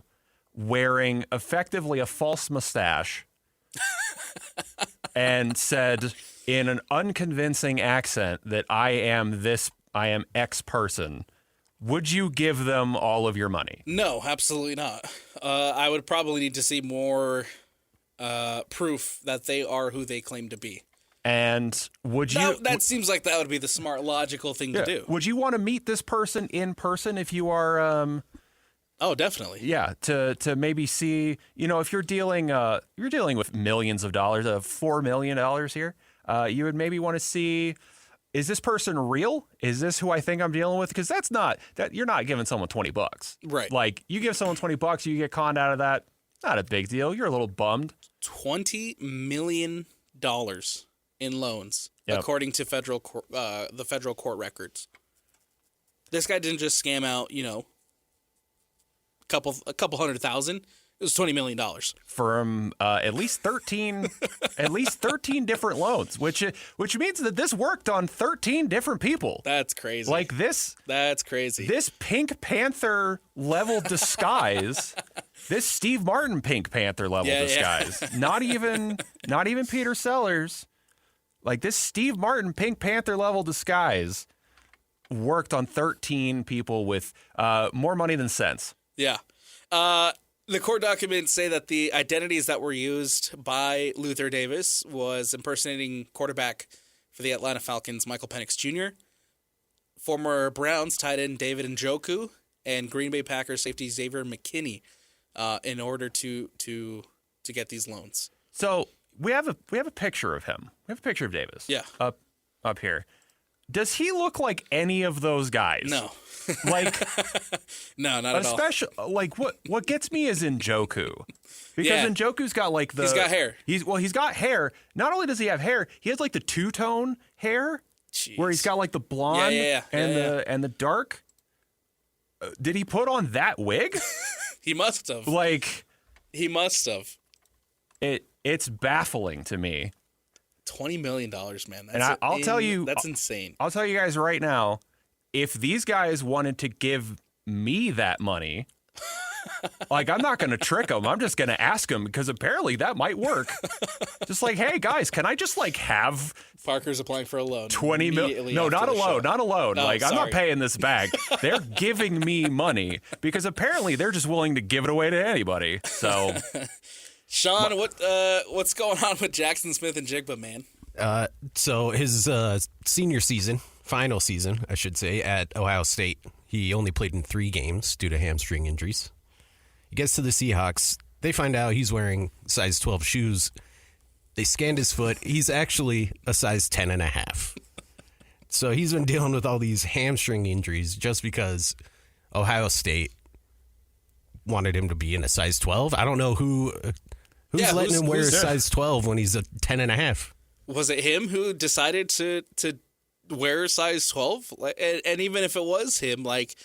wearing effectively a false mustache and said in an unconvincing accent that I am X person, would you give them all of your money? No, absolutely not. I would probably need to see more proof that they are who they claim to be. And would you... That seems like that would be the smart, logical thing to do. Would you want to meet this person in person if you are... Oh, definitely. Yeah, to maybe see, if you're dealing with millions of dollars, $4 million here, you would maybe want to see, is this person real? Is this who I think I'm dealing with? Because you're not giving someone $20. Right. Like, you give someone $20, you get conned out of that, not a big deal. You're a little bummed. $20 million in loans, according to the federal court records. This guy didn't just scam out, a couple $100,000. It was $20 million from at least 13 different loans, which means that this worked on 13 different people. That's crazy. Like this. That's crazy. This Pink Panther level disguise. This Steve Martin Pink Panther level disguise. Yeah. Not even Peter Sellers. Like this Steve Martin Pink Panther level disguise worked on 13 people with more money than sense. Yeah. The court documents say that the identities that were used by Luther Davis was impersonating quarterback for the Atlanta Falcons, Michael Penix Jr., former Browns tight end David Njoku, and Green Bay Packers safety Xavier McKinney, in order to get these loans. So we have a picture of him. We have a picture of Davis. Yeah. Up here. Does he look like any of those guys? No. Like, no, not at all. Especially, like, what gets me is Njoku. Because Njoku's got, like, he's got hair. He's got hair. Not only does he have hair, he has, like, the two-tone hair. Jeez. Where he's got, like, the blonde and the dark. Did he put on that wig? He must have. Like. He must have. It's baffling to me. $20 million, man. I'll tell you, that's insane. I'll tell you guys right now, if these guys wanted to give me that money, like, I'm not going to trick them. I'm just going to ask them, because apparently that might work. Just like, hey, guys, can I just, like, have Parker's applying for a loan. 20 million? No, not a loan. Not a loan. Oh, like, sorry. I'm not paying this back. They're giving me money because apparently they're just willing to give it away to anybody. So, Sean, what's going on with Jackson Smith and Jigba, man? So his senior season, final season, I should say, at Ohio State, he only played in 3 games due to hamstring injuries. He gets to the Seahawks. They find out he's wearing size 12 shoes. They scanned his foot. He's actually a size 10.5. So he's been dealing with all these hamstring injuries just because Ohio State wanted him to be in a size 12. I don't know who's letting him wear a size 12 when he's a 10.5. Was it him who decided to wear a size 12? And even if it was him, like,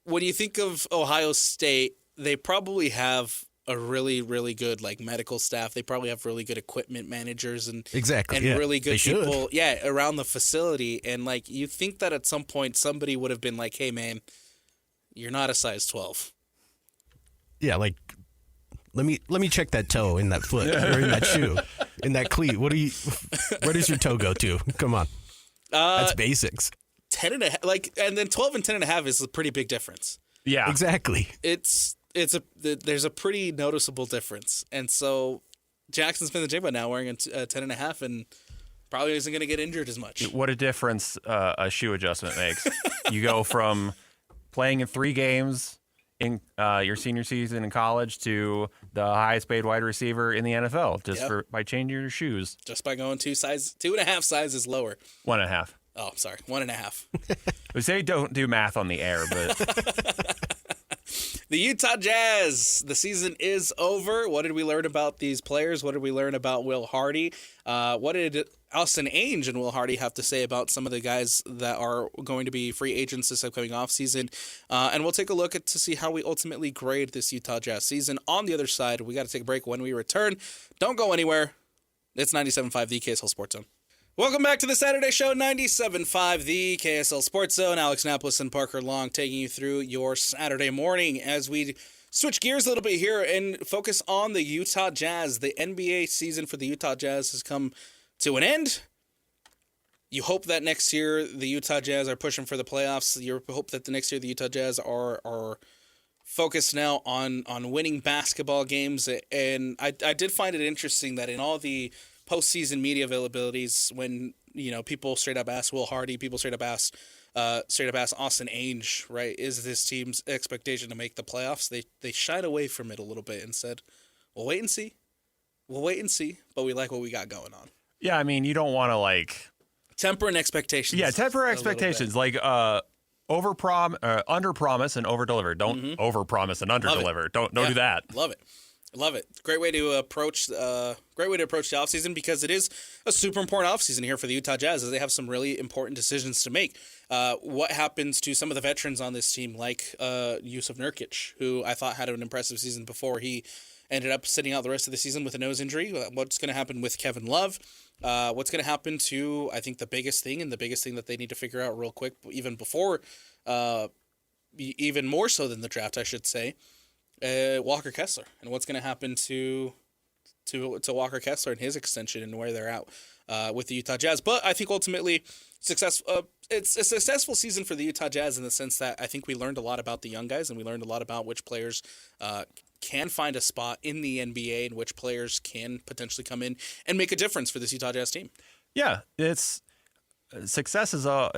when you think of Ohio State, they probably have a really, really good, like, medical staff. They probably have really good equipment managers and really good people, around the facility. And, like, you think that at some point somebody would have been like, hey, man, you're not a size 12. Yeah, like, let me check that toe in that foot or in that shoe, in that cleat. Where does your toe go to? Come on. That's basics. 10.5, like, and then 12 and 10.5 is a pretty big difference. yeah. Exactly. There's a pretty noticeable difference. And so Jackson Smith and Jigba now wearing a 10.5 and probably isn't going to get injured as much. What a difference a shoe adjustment makes. You go from playing in 3 games in your senior season in college to the highest paid wide receiver in the NFL by changing your shoes. Just by going 2.5 sizes lower. 1.5. Oh, sorry, 1.5. We say don't do math on the air, but The Utah Jazz, the season is over. What did we learn about these players? What did we learn about Will Hardy? What did Austin Ainge and Will Hardy have to say about some of the guys that are going to be free agents this upcoming offseason? And we'll take a look to see how we ultimately grade this Utah Jazz season. On the other side, we got to take a break. When we return, don't go anywhere. It's 97.5, the KSL Sports Zone. Welcome back to the Saturday Show, 97.5, the KSL Sports Zone. Alex Napoles and Parker Long taking you through your Saturday morning as we switch gears a little bit here and focus on the Utah Jazz. The NBA season for the Utah Jazz has come to an end. You hope that next year the Utah Jazz are pushing for the playoffs. You hope that the next year the Utah Jazz are focused now on winning basketball games. And I did find it interesting that in all the postseason media availabilities, when people straight up ask Will Hardy, people straight up ask Austin Ainge, right? Is this team's expectation to make the playoffs? They shied away from it a little bit and said, "We'll wait and see. We'll wait and see, but we like what we got going on." yeah, I mean, you don't want to Temper expectations. Yeah, temper expectations. Like under promise and over deliver. Don't over promise and under deliver. Don't do that. Love it. Great way to approach the offseason, because it is a super important offseason here for the Utah Jazz, as they have some really important decisions to make. What happens to some of the veterans on this team, like Yusuf Nurkic, who I thought had an impressive season before he ended up sitting out the rest of the season with a nose injury? What's going to happen with Kevin Love? What's going to happen to, I think, the biggest thing that they need to figure out real quick, even before, even more so than the draft, I should say, Walker Kessler, and what's going to happen to Walker Kessler and his extension and where they're at with the Utah Jazz. But I think ultimately it's a successful season for the Utah Jazz in the sense that I think we learned a lot about the young guys, and we learned a lot about which players can find a spot in the NBA and which players can potentially come in and make a difference for this Utah Jazz team. Yeah, it's success is all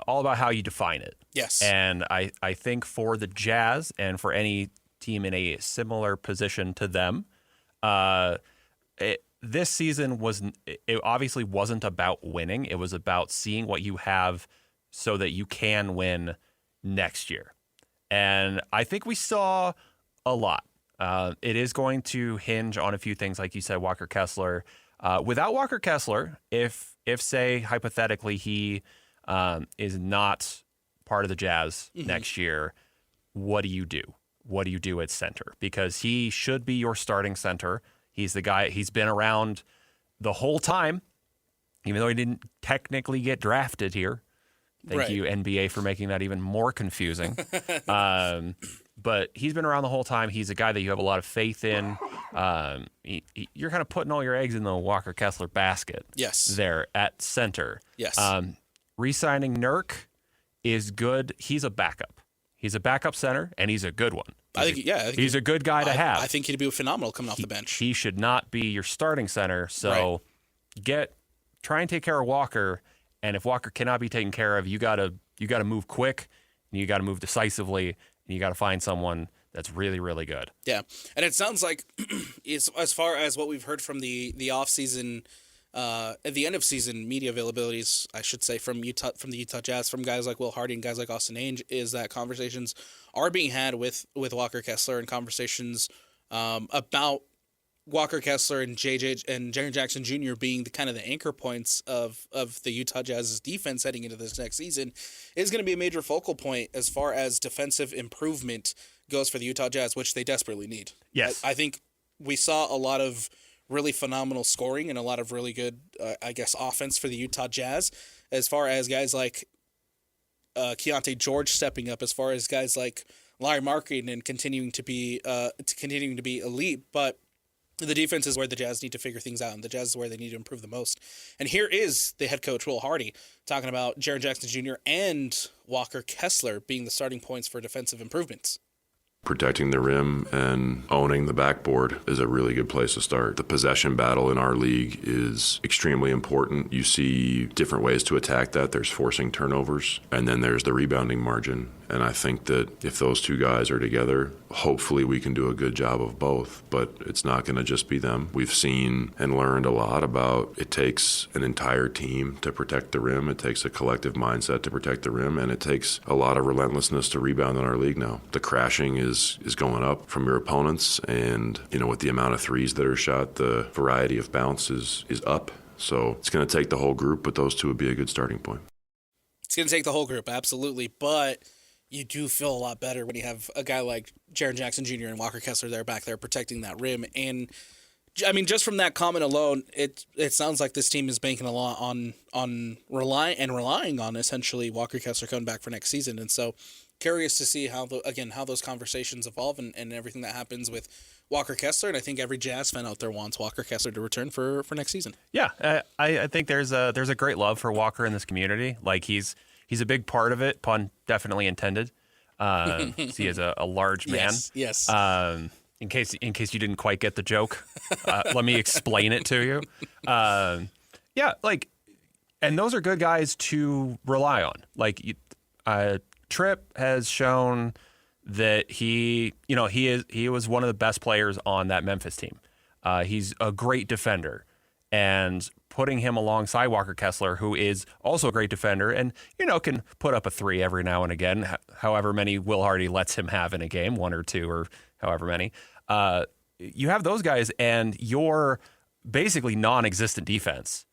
about how you define it. Yes. And I think for the Jazz and for any team in a similar position to them, this season it obviously wasn't about winning. It was about seeing what you have so that you can win next year. And I think we saw a lot. It is going to hinge on a few things, like you said, Walker Kessler. Without Walker Kessler, if say hypothetically he is not part of the Jazz next year, what do you do? What do you do at center? Because he should be your starting center. He's the guy. He's been around the whole time even though he didn't technically get drafted here. Thank you, NBA, for making that even more confusing. But he's been around the whole time. He's a guy that you have a lot of faith in. You're kind of putting all your eggs in the Walker Kessler basket. Yes. There at center. Yes. Re-signing Nurk is good. He's a backup. He's a backup center, and he's a good one. He's a good guy to have. I think he'd be phenomenal coming off the bench. He should not be your starting center. So try and take care of Walker. And if Walker cannot be taken care of, you gotta move quick, and you gotta move decisively, and you gotta find someone that's really, really good. Yeah, and it sounds like as far as what we've heard from the off season, at the end of season media availabilities, I should say, from the Utah Jazz, from guys like Will Hardy and guys like Austin Ainge, is that conversations are being had with Walker Kessler, and conversations about Walker Kessler and Jaren Jackson Jr. being the anchor points of the Utah Jazz's defense heading into this next season is going to be a major focal point as far as defensive improvement goes for the Utah Jazz, which they desperately need. Yes. I think we saw a lot of really phenomenal scoring and a lot of really good, offense for the Utah Jazz, as far as guys like Keontae George stepping up, as far as guys like Larry Markkinen and continuing to be elite, but the defense is where the Jazz need to figure things out, and the Jazz is where they need to improve the most. And here is the head coach, Will Hardy, talking about Jaren Jackson Jr. and Walker Kessler being the starting points for defensive improvements. Protecting the rim and owning the backboard is a really good place to start. The possession battle in our league is extremely important. You see different ways to attack that. There's forcing turnovers, and then there's the rebounding margin. And I think that if those two guys are together, hopefully we can do a good job of both, but it's not going to just be them. We've seen and learned a lot about it takes an entire team to protect the rim. It takes a collective mindset to protect the rim, and it takes a lot of relentlessness to rebound in our league now. The crashing is going up from your opponents, and with the amount of threes that are shot, the variety of bounce is up. So it's going to take the whole group, but those two would be a good starting point. It's going to take the whole group, absolutely, but you do feel a lot better when you have a guy like Jaren Jackson Jr. and Walker Kessler back there protecting that rim. And I mean, just from that comment alone, it sounds like this team is banking a lot on relying on essentially Walker Kessler coming back for next season. And so curious to see how those conversations evolve and everything that happens with Walker Kessler. And I think every Jazz fan out there wants Walker Kessler to return for next season. Yeah, I think there's a great love for Walker in this community. Like he's a big part of it, pun definitely intended. He is a large man. Yes. In case you didn't quite get the joke, let me explain it to you. And those are good guys to rely on. Tripp has shown that he was one of the best players on that Memphis team. He's a great defender, and putting him alongside Walker Kessler, who is also a great defender and can put up a three every now and again, however many Will Hardy lets him have in a game, one or two or however many. You have those guys, and your basically non-existent defense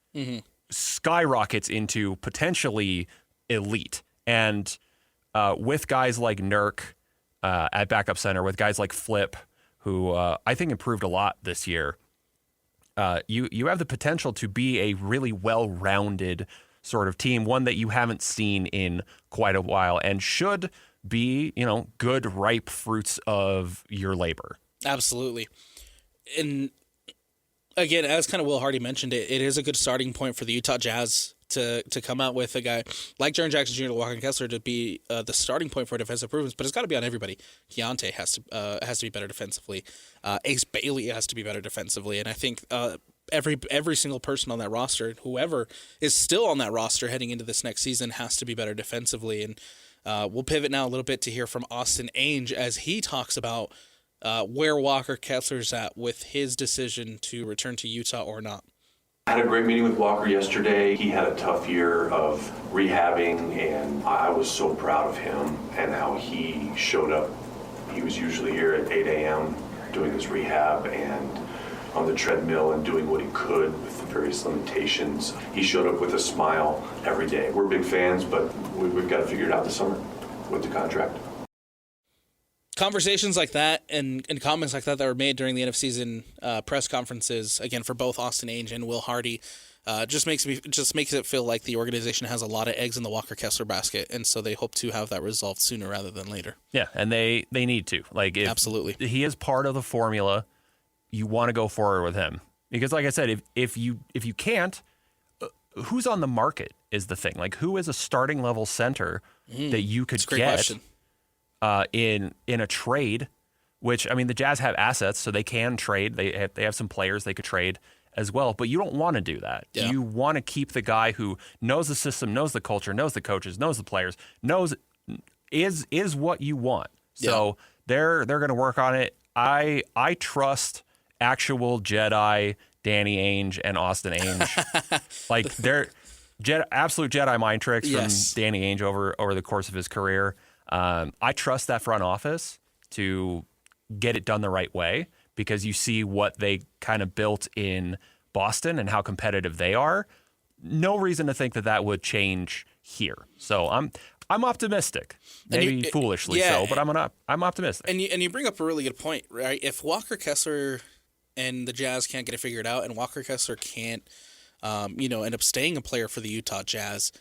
skyrockets into potentially elite. And with guys like Nurk at backup center, with guys like Flip, who I think improved a lot this year, you have the potential to be a really well-rounded sort of team, one that you haven't seen in quite a while, and should be, good, ripe fruits of your labor. Absolutely. And again, as kind of Will Hardy mentioned, it is a good starting point for the Utah Jazz to come out with a guy like Jaren Jackson Jr. and Walker Kessler to be the starting point for defensive improvements, but it's got to be on everybody. Keontae has to be better defensively. Ace Bailey has to be better defensively, and I think every single person on that roster, whoever is still on that roster heading into this next season, has to be better defensively. And we'll pivot now a little bit to hear from Austin Ainge as he talks about where Walker Kessler's at with his decision to return to Utah or not. I had a great meeting with Walker yesterday. He had a tough year of rehabbing, and I was so proud of him and how he showed up. He was usually here at 8 a.m. doing his rehab and on the treadmill and doing what he could with the various limitations. He showed up with a smile every day. We're big fans, but we've got to figure it out this summer with the contract. Conversations like that and comments like that were made during the end of season press conferences, again, for both Austin Ainge and Will Hardy, just makes it feel like the organization has a lot of eggs in the Walker Kessler basket, and so they hope to have that resolved sooner rather than later. Yeah, and they need to. Like, if absolutely, he is part of the formula, you want to go forward with him because, like I said, if you can't, who's on the market is the thing. Like, who is a starting level center that you could get in a trade? Which, I mean, the Jazz have assets, so they can trade. They have some players they could trade as well, but you don't want to do that. Yeah. You want to keep the guy who knows the system, knows the culture, knows the coaches, knows the players, is what you want. So they're going to work on it. I trust actual Jedi Danny Ainge and Austin Ainge. Like, they're absolute Jedi mind tricks from Danny Ainge over the course of his career. I trust that front office to get it done the right way, because you see what they kind of built in Boston and how competitive they are. No reason to think that would change here. So I'm optimistic, maybe foolishly so, but I'm optimistic. And you bring up a really good point, right? If Walker Kessler and the Jazz can't get it figured out, and Walker Kessler can't, end up staying a player for the Utah Jazz,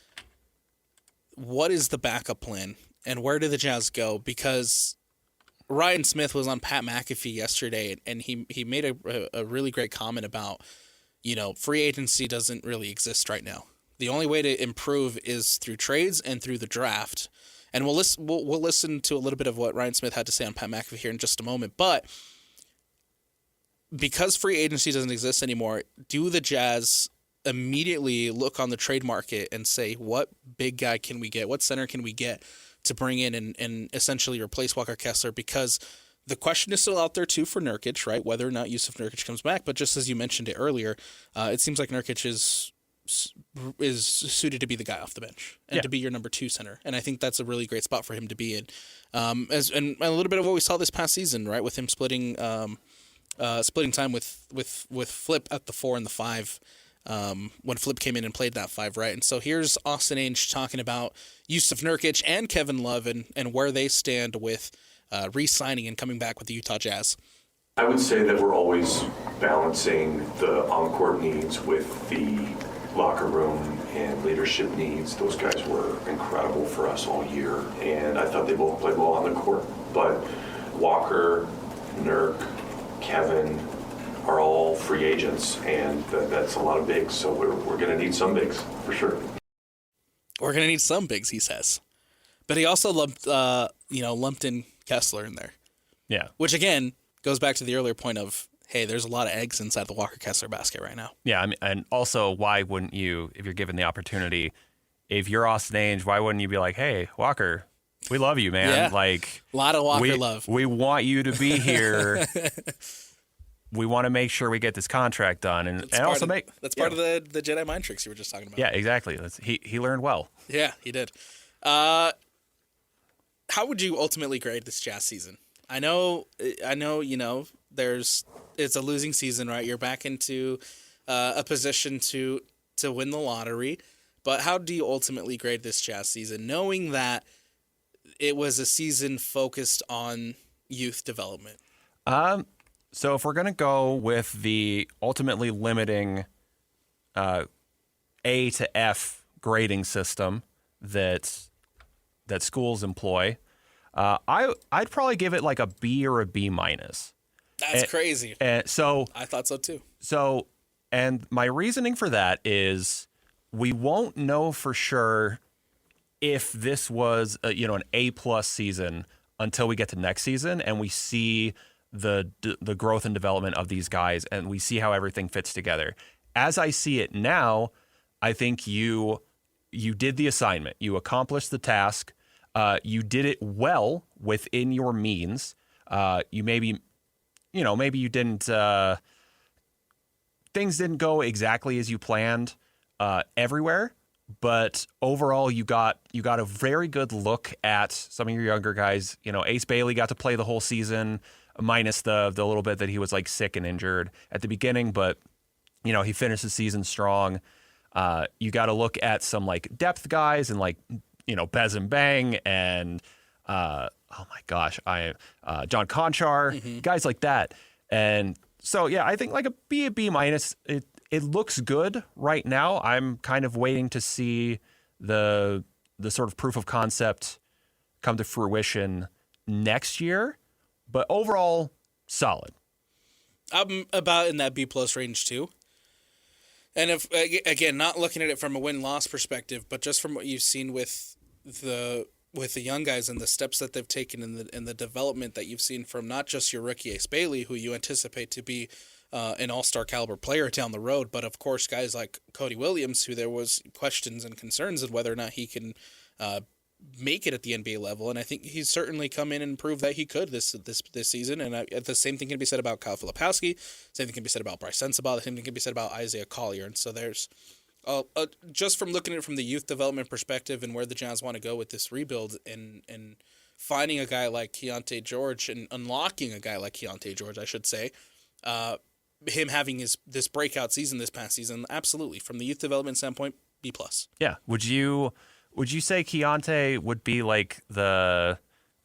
what is the backup plan, and where do the Jazz go? Because Ryan Smith was on Pat McAfee yesterday, and he made a really great comment about, free agency doesn't really exist right now. The only way to improve is through trades and through the draft. And we'll listen to a little bit of what Ryan Smith had to say on Pat McAfee here in just a moment. But because free agency doesn't exist anymore, do the Jazz immediately look on the trade market and say, what big guy can we get? What center can we get to bring in and essentially replace Walker Kessler? Because the question is still out there too for Nurkic, right? Whether or not Yusuf Nurkic comes back. But just as you mentioned it earlier, it seems like Nurkic is suited to be the guy off the bench and to be your number 2 center. And I think that's a really great spot for him to be in. And a little bit of what we saw this past season, right? With him splitting time with Flip at the 4 and the 5. When Flip came in and played that 5, right? And so here's Austin Ainge talking about Yusuf Nurkic and Kevin Love and where they stand with re-signing and coming back with the Utah Jazz. I would say that we're always balancing the on-court needs with the locker room and leadership needs. Those guys were incredible for us all year, and I thought they both played well on the court. But Walker, Nurk, Kevin are all free agents, and that's a lot of bigs. So we're going to need some bigs for sure. We're going to need some bigs, he says. But he also lumped in Kessler in there. Yeah. Which again goes back to the earlier point of, hey, there's a lot of eggs inside the Walker Kessler basket right now. Yeah, I mean, and also, why wouldn't you, if you're given the opportunity, if you're Austin Ainge, why wouldn't you be like, hey, Walker, we love you, man. Yeah. Like, a lot of Walker love. We want you to be here. We want to make sure we get this contract done, that's part of the Jedi mind tricks you were just talking about. Yeah, exactly. He learned well. Yeah, he did. How would you ultimately grade this Jazz season? I know. It's a losing season, right? You're back into a position to win the lottery, but how do you ultimately grade this Jazz season, knowing that it was a season focused on youth development? So if we're going to go with the ultimately limiting A to F grading system that schools employ, I'd probably give it like a B or a B minus. That's crazy. So I thought so too. So, and my reasoning for that is we won't know for sure if this was an A+ season until we get to next season and we see the growth and development of these guys and we see how everything fits together. As I see it now, I think you did the assignment. You accomplished the task. You did it well within your means. You maybe you didn't. Things didn't go exactly as you planned everywhere, but overall, you got a very good look at some of your younger guys. Ace Bailey got to play the whole season, minus the little bit that he was like sick and injured at the beginning, but he finished the season strong. You got to look at some like depth guys and like Bez and Bang and oh my gosh, John Conchar, guys like that. And so yeah, I think like a B minus. it looks good right now. I'm kind of waiting to see the sort of proof of concept come to fruition next year, but overall solid. I'm about in that B+ range too. And if again, not looking at it from a win-loss perspective, but just from what you've seen with the young guys and the steps that they've taken in the development that you've seen from not just your rookie Ace Bailey, who you anticipate to be an all-star caliber player down the road, but of course guys like Cody Williams, who there was questions and concerns of whether or not he can make it at the NBA level, and I think he's certainly come in and proved that he could this season. And the same thing can be said about Kyle Filipowski, same thing can be said about Bryce Sensabaugh, the same thing can be said about Isaiah Collier. And so there's just from looking at it from the youth development perspective and where the Jazz want to go with this rebuild, and finding a guy like Keontae George and unlocking a guy like Keontae George, I should say, him having this breakout season this past season, absolutely from the youth development standpoint, B+. Yeah. Would you say Keontae would be like the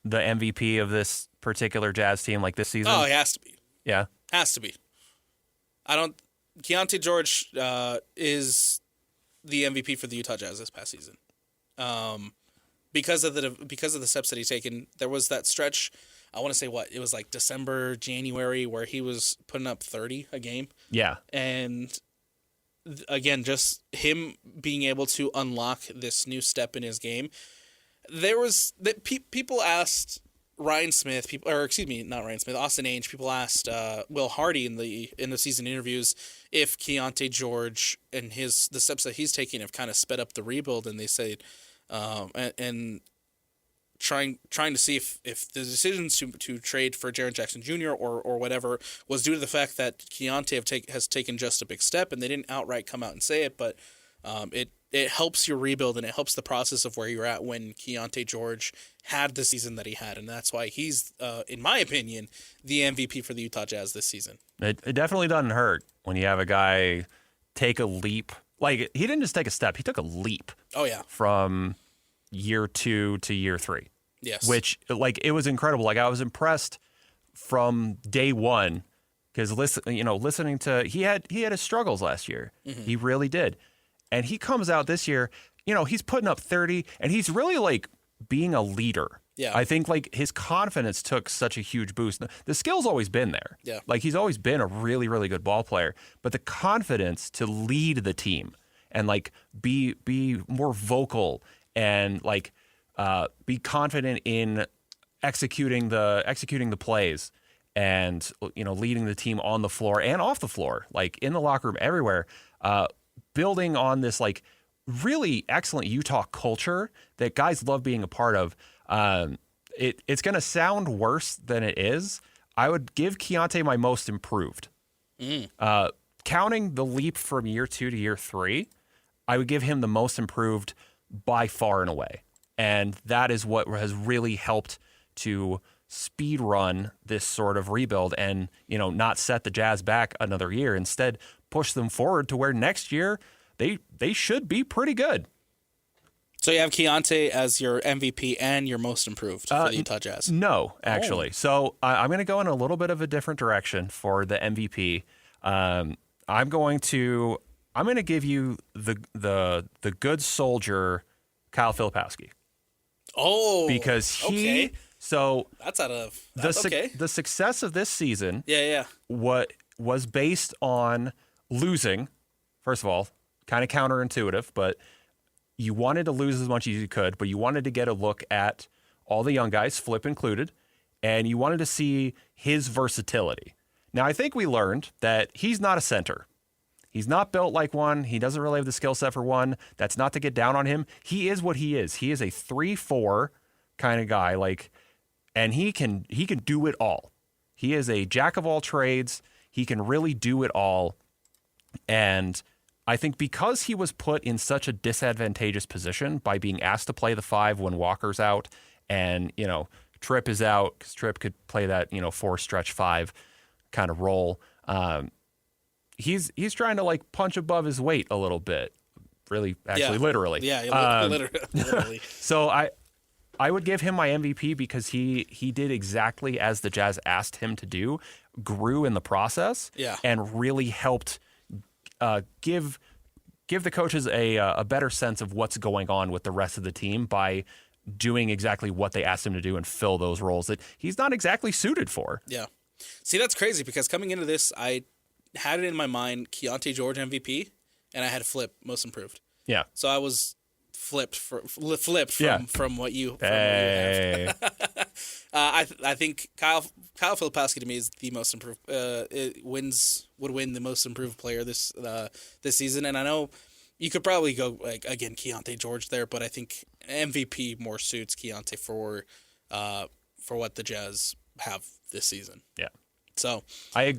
MVP of this particular Jazz team, like this season? Oh, he has to be. Yeah, has to be. Keontae George is the MVP for the Utah Jazz this past season, because of the steps that he's taken. There was that stretch. I want to say it was like December, January, where he was putting up 30 a game. Yeah, and again, just him being able to unlock this new step in his game. There was that people asked Ryan Smith, not Ryan Smith, Austin Ainge. People asked Will Hardy in the season interviews if Keontae George and the steps that he's taking have kind of sped up the rebuild, and they said, and trying to see if the decisions to trade for Jaren Jackson Jr. or whatever was due to the fact that Keontae has taken just a big step, and they didn't outright come out and say it, but it helps your rebuild and it helps the process of where you're at when Keontae George had the season that he had, and that's why he's, in my opinion, the MVP for the Utah Jazz this season. It definitely doesn't hurt when you have a guy take a leap. Like, he didn't just take a step; he took a leap. Oh yeah, from year 2 to year 3. Yes. Which, like, it was incredible. Like, I was impressed from day one because listening to he had his struggles last year. Mm-hmm. He really did. And he comes out this year, he's putting up 30 and he's really like being a leader. Yeah. I think like his confidence took such a huge boost. The skill's always been there. Yeah. Like, he's always been a really, really good ball player, but the confidence to lead the team and like be more vocal and like be confident in executing the plays and leading the team on the floor and off the floor, like in the locker room, everywhere, building on this like really excellent Utah culture that guys love being a part of. It's going to sound worse than it is. I would give Keontae my most improved. Counting the leap from year 2 to year 3, I would give him the most improved by far and away. And that is what has really helped to speed run this sort of rebuild and, not set the Jazz back another year. Instead, push them forward to where next year they should be pretty good. So you have Keontae as your MVP and your most improved for the Utah Jazz? No, actually. Oh. So I'm going to go in a little bit of a different direction for the MVP. I'm going to give you the good soldier, Kyle Filipowski. Oh, because okay. So okay. The success of this season, what was based on losing. First of all, kind of counterintuitive, but you wanted to lose as much as you could, but you wanted to get a look at all the young guys, Flip included, and you wanted to see his versatility. Now, I think we learned that he's not a center. He's not built like one. He doesn't really have the skill set for one. That's not to get down on him. He is what he is. He is a 3-4 kind of guy, and he can do it all. He is a jack of all trades. He can really do it all. And I think because he was put in such a disadvantageous position by being asked to play the 5 when Walker's out, and Tripp is out because Tripp could play that 4 stretch 5 kind of role. He's trying to like punch above his weight a little bit, really, actually, literally. Yeah, literally. So I would give him my MVP because he did exactly as the Jazz asked him to do, grew in the process, and really helped give the coaches a better sense of what's going on with the rest of the team by doing exactly what they asked him to do and fill those roles that he's not exactly suited for. Yeah. See, that's crazy because coming into this, I had it in my mind Keontae George MVP, and I had Flip most improved. Yeah. So I was flipped from what you hey. have. I think Kyle Filipowski to me is the most improved. Would win the most improved player this season, and I know you could probably go again Keontae George there, but I think MVP more suits Keontae for what the Jazz have this season. Yeah. So I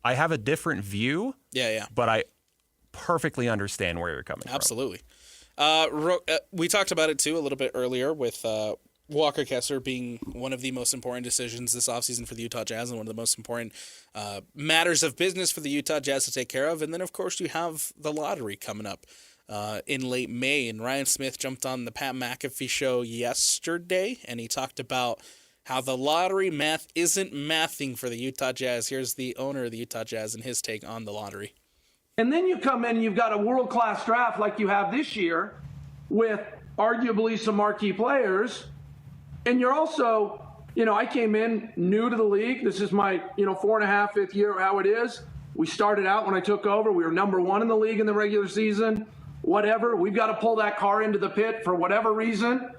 have a different view. Yeah. But I perfectly understand where you're coming from. Absolutely. We talked about it too a little bit earlier with Walker Kessler being one of the most important decisions this offseason for the Utah Jazz and one of the most important matters of business for the Utah Jazz to take care of. And then, of course, you have the lottery coming up in late May. And Ryan Smith jumped on the Pat McAfee show yesterday, and he talked about how the lottery math isn't mathing for the Utah Jazz. Here's the owner of the Utah Jazz and his take on the lottery. And then you come in and you've got a world-class draft like you have this year with arguably some marquee players. And you're also, I came in new to the league. This is my, 4.5, 5th year how it is. We started out when I took over. We were number 1 in the league in the regular season. Whatever. We've got to pull that car into the pit for whatever reason.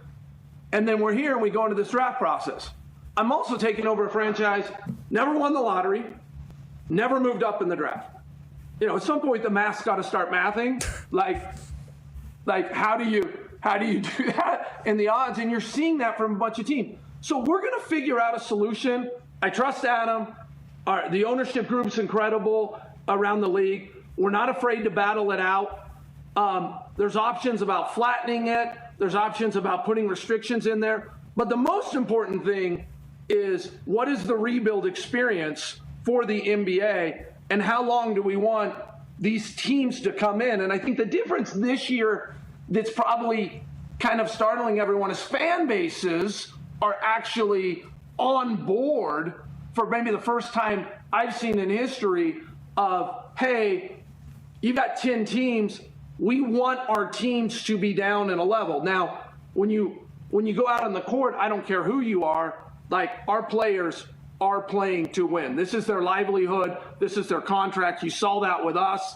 And then we're here and we go into this draft process. I'm also taking over a franchise, never won the lottery, never moved up in the draft. At some point the math's got to start mathing. Like how do you do that? And the odds, and you're seeing that from a bunch of teams. So we're going to figure out a solution. I trust Adam. The ownership group's incredible around the league. We're not afraid to battle it out. There's options about flattening it. There's options about putting restrictions in there. But the most important thing is what is the rebuild experience for the NBA, and how long do we want these teams to come in? And I think the difference this year that's probably kind of startling everyone is fan bases are actually on board for maybe the first time I've seen in history of, hey, you've got 10 teams. We want our teams to be down in a level. Now, when you go out on the court, I don't care who you are, our players are playing to win. This is their livelihood. This is their contract. You saw that with us.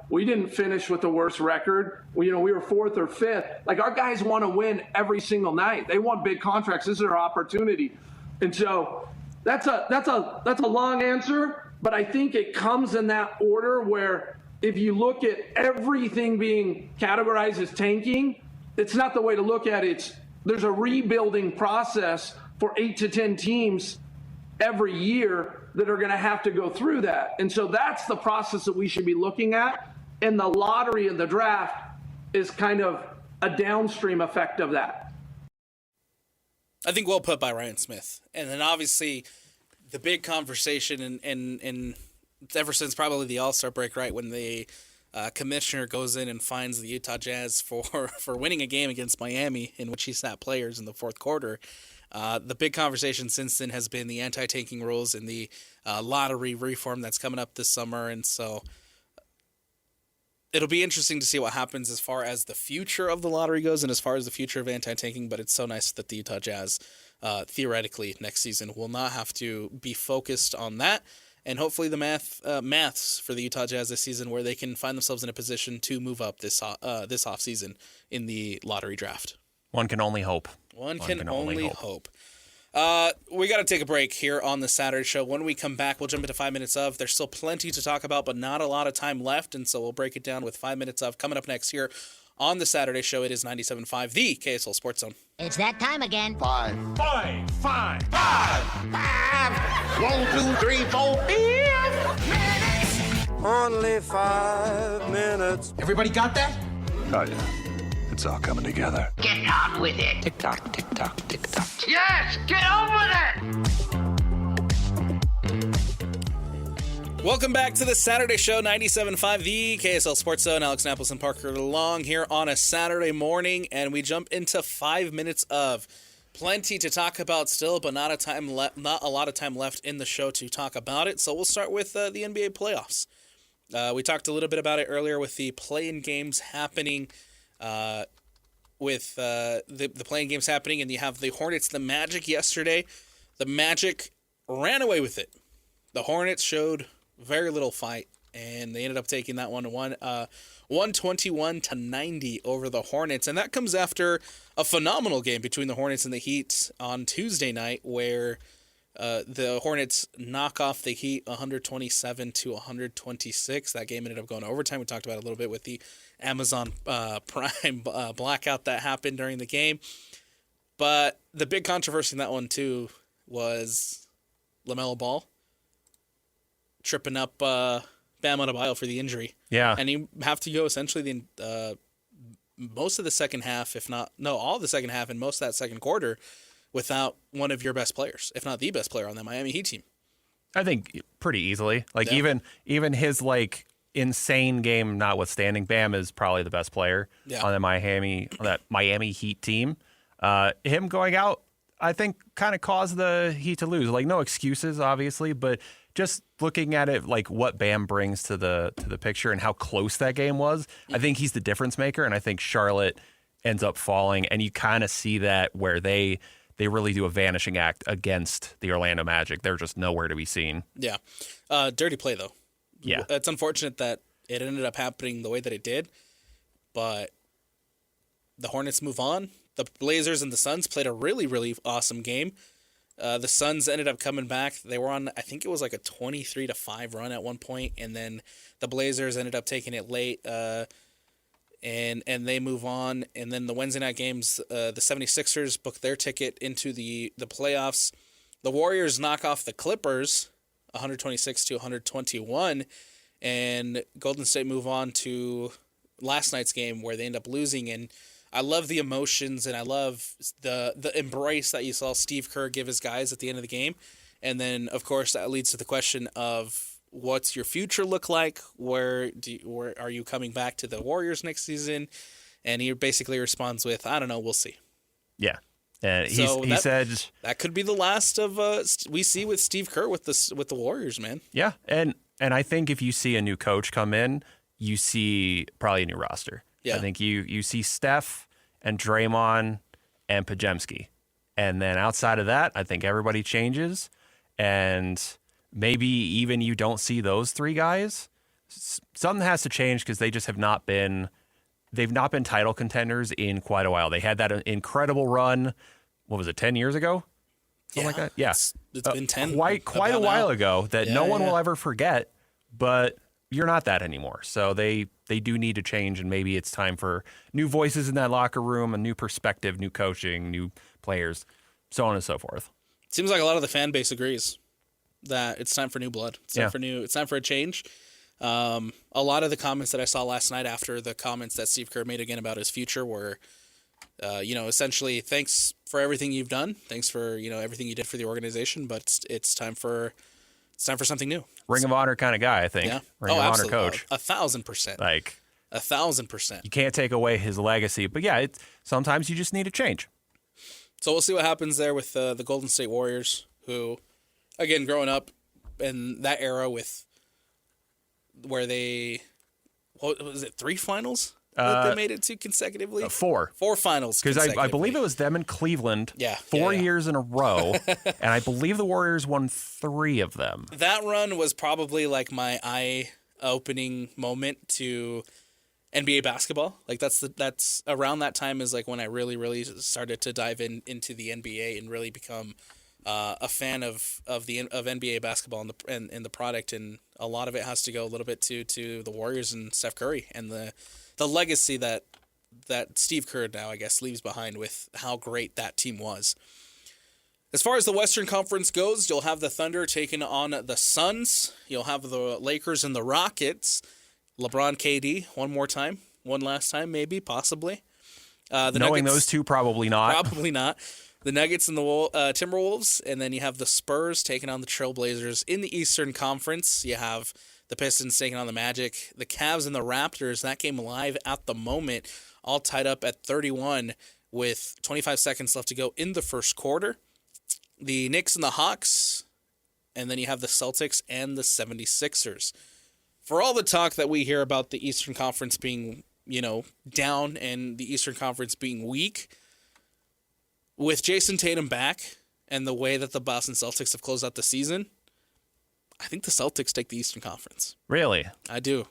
We didn't finish with the worst record. We were 4th or 5th. Our guys want to win every single night. They want big contracts. This is their opportunity. And so that's a long answer, but I think it comes in that order where if you look at everything being categorized as tanking, it's not the way to look at it. There's a rebuilding process for 8 to 10 teams every year that are going to have to go through that. And so that's the process that we should be looking at. And the lottery and the draft is kind of a downstream effect of that. I think well put by Ryan Smith. And then obviously the big conversation and ever since probably the All-Star break, right, when the commissioner goes in and finds the Utah Jazz for winning a game against Miami in which he sat players in the fourth quarter. The big conversation since then has been the anti-tanking rules and the lottery reform that's coming up this summer. And so it'll be interesting to see what happens as far as the future of the lottery goes and as far as the future of anti-tanking. But it's so nice that the Utah Jazz, theoretically, next season will not have to be focused on that. And hopefully the maths for the Utah Jazz this season where they can find themselves in a position to move up this offseason in the lottery draft. One can only hope. One can only hope. We got to take a break here on the Saturday show. When we come back, we'll jump into 5 minutes of. There's still plenty to talk about, but not a lot of time left, and so we'll break it down with 5 minutes of. Coming up next here on the Saturday show, it is 97.5, the KSL Sports Zone. It's that time again. 5. 5. 1, 2, 3, 4, 5 minutes. Only 5 minutes. Everybody got that? Oh, yeah. It's all coming together. Get on with it. Tick tock, tick tock, tick tock. Yes, get on with it. Welcome back to the Saturday show, 97.5, the KSL Sports Zone. Alex Napoles and Parker Long here on a Saturday morning, and we jump into 5 minutes of. Plenty to talk about still, but not a lot of time left in the show to talk about it. So we'll start with the NBA playoffs. We talked a little bit about it earlier with the play-in games happening. With the play-in games happening, and you have the Hornets, the Magic yesterday. The Magic ran away with it. The Hornets showed very little fight, and they ended up taking that 121-90 over the Hornets. And that comes after a phenomenal game between the Hornets and the Heat on Tuesday night, where the Hornets knock off the Heat 127-126. That game ended up going to overtime. We talked about it a little bit with the Amazon Prime blackout that happened during the game. But the big controversy in that one, too, was LaMelo Ball tripping up Bam Adebayo for the injury. Yeah. And you have to go essentially most of the second half, all of the second half and most of that second quarter without one of your best players, if not the best player on that Miami Heat team. I think pretty easily. Like even his insane game notwithstanding, Bam is probably the best player on that Miami Heat team. Him going out, I think, kind of caused the Heat to lose. Like, no excuses, obviously, but just looking at it, like what Bam brings to the picture and how close that game was, I think he's the difference maker, and I think Charlotte ends up falling, and you kind of see that where they really do a vanishing act against the Orlando Magic. They're just nowhere to be seen. Yeah. Dirty play, though. Yeah. It's unfortunate that it ended up happening the way that it did, but the Hornets move on. The Blazers and the Suns played a really, really awesome game. The Suns ended up coming back. They were on, I think it was like a 23-5 run at one point, and then the Blazers ended up taking it late, and they move on. And then the Wednesday night games, the 76ers book their ticket into the playoffs. The Warriors knock off the Clippers 126-121, and Golden State move on to last night's game where they end up losing. And I love the emotions, and I love the embrace that you saw Steve Kerr give his guys at the end of the game. And then, of course, that leads to the question of what's your future look like? Where are you coming back to the Warriors next season? And he basically responds with, I don't know, we'll see. Yeah. And he said that could be the last of we see with Steve Kerr with the Warriors, man. Yeah, and I think if you see a new coach come in, you see probably a new roster. Yeah. I think you see Steph and Draymond and Pajemski. And then outside of that, I think everybody changes. And maybe even you don't see those three guys. Something has to change because they just have not been title contenders in quite a while. They had that incredible run, what was it, 10 years ago? Something like that? Yeah. It's been 10. Quite a while ago that no one will ever forget, but you're not that anymore. So they do need to change, and maybe it's time for new voices in that locker room, a new perspective, new coaching, new players, so on and so forth. Seems like a lot of the fan base agrees that it's time for new blood. It's time for a change. A lot of the comments that I saw last night after the comments that Steve Kerr made again about his future were, essentially, thanks for everything you've done. Thanks for, everything you did for the organization, but it's time for something new. Ring of Honor kind of guy, I think. Yeah. Ring of Honor coach. 1,000%. Like 1,000%. You can't take away his legacy, but yeah, sometimes you just need a change. So we'll see what happens there with the Golden State Warriors, who, again, growing up in that era where they, what was it, 3 finals that they made it to consecutively? 4. 4 finals. Because I believe it was them in Cleveland 4 years in a row, and I believe the Warriors won 3 of them. That run was probably like my eye-opening moment to NBA basketball. Like that's around that time is like when I really, really started to dive into the NBA and really become a fan of NBA basketball and the product, and a lot of it has to go a little bit to the Warriors and Steph Curry and the legacy that Steve Kerr now, I guess, leaves behind with how great that team was. As far as the Western Conference goes, you'll have the Thunder taking on the Suns. You'll have the Lakers and the Rockets. LeBron, KD, one last time, maybe, possibly. Knowing those two, probably not. Probably not. The Nuggets and the Timberwolves, and then you have the Spurs taking on the Trailblazers. In the Eastern Conference, you have the Pistons taking on the Magic, the Cavs and the Raptors. That game live at the moment, all tied up at 31 with 25 seconds left to go in the first quarter. The Knicks and the Hawks, and then you have the Celtics and the 76ers. for all the talk that we hear about the Eastern Conference being, down and the Eastern Conference being weak, with Jason Tatum back and the way that the Boston Celtics have closed out the season, I think the Celtics take the Eastern Conference. Really? I do.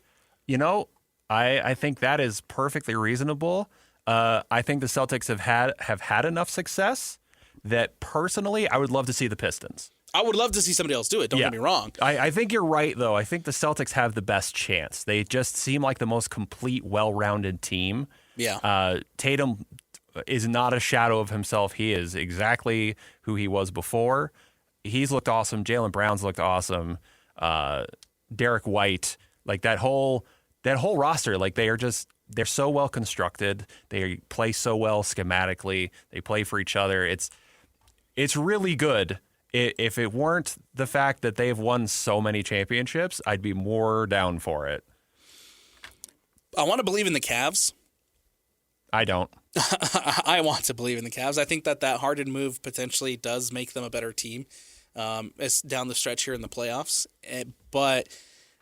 I think that is perfectly reasonable. I think the Celtics have had enough success that personally I would love to see the Pistons. I would love to see somebody else do it. Don't get me wrong. I think you're right, though. I think the Celtics have the best chance. They just seem like the most complete, well-rounded team. Yeah. Tatum is not a shadow of himself. He is exactly who he was before. He's looked awesome. Jaylen Brown's looked awesome. Derek White, like that whole roster, like they're so well constructed. They play so well schematically. They play for each other. It's really good. If it weren't the fact that they've won so many championships, I'd be more down for it. I want to believe in the Cavs. I don't. I want to believe in the Cavs. I think that Harden move potentially does make them a better team. It's down the stretch here in the playoffs, but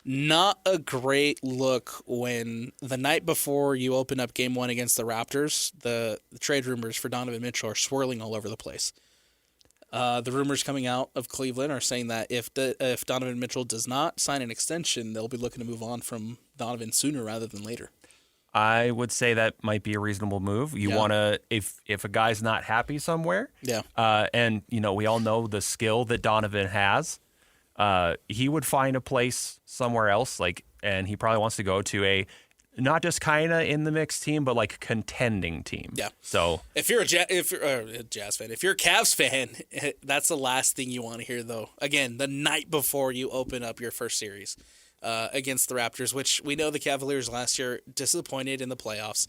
not a great look when the night before you open up Game 1 against the Raptors, the trade rumors for Donovan Mitchell are swirling all over the place. The rumors coming out of Cleveland are saying that if Donovan Mitchell does not sign an extension, they'll be looking to move on from Donovan sooner rather than later. I would say that might be a reasonable move. You want to, if a guy's not happy somewhere, and we all know the skill that Donovan has, he would find a place somewhere else, and he probably wants to go to a not just kind of in the mix team, but like contending team. Yeah. So if you're a Jazz fan, if you're a Cavs fan, that's the last thing you want to hear, though. Again, the night before you open up your first series against the Raptors, which we know the Cavaliers last year disappointed in the playoffs,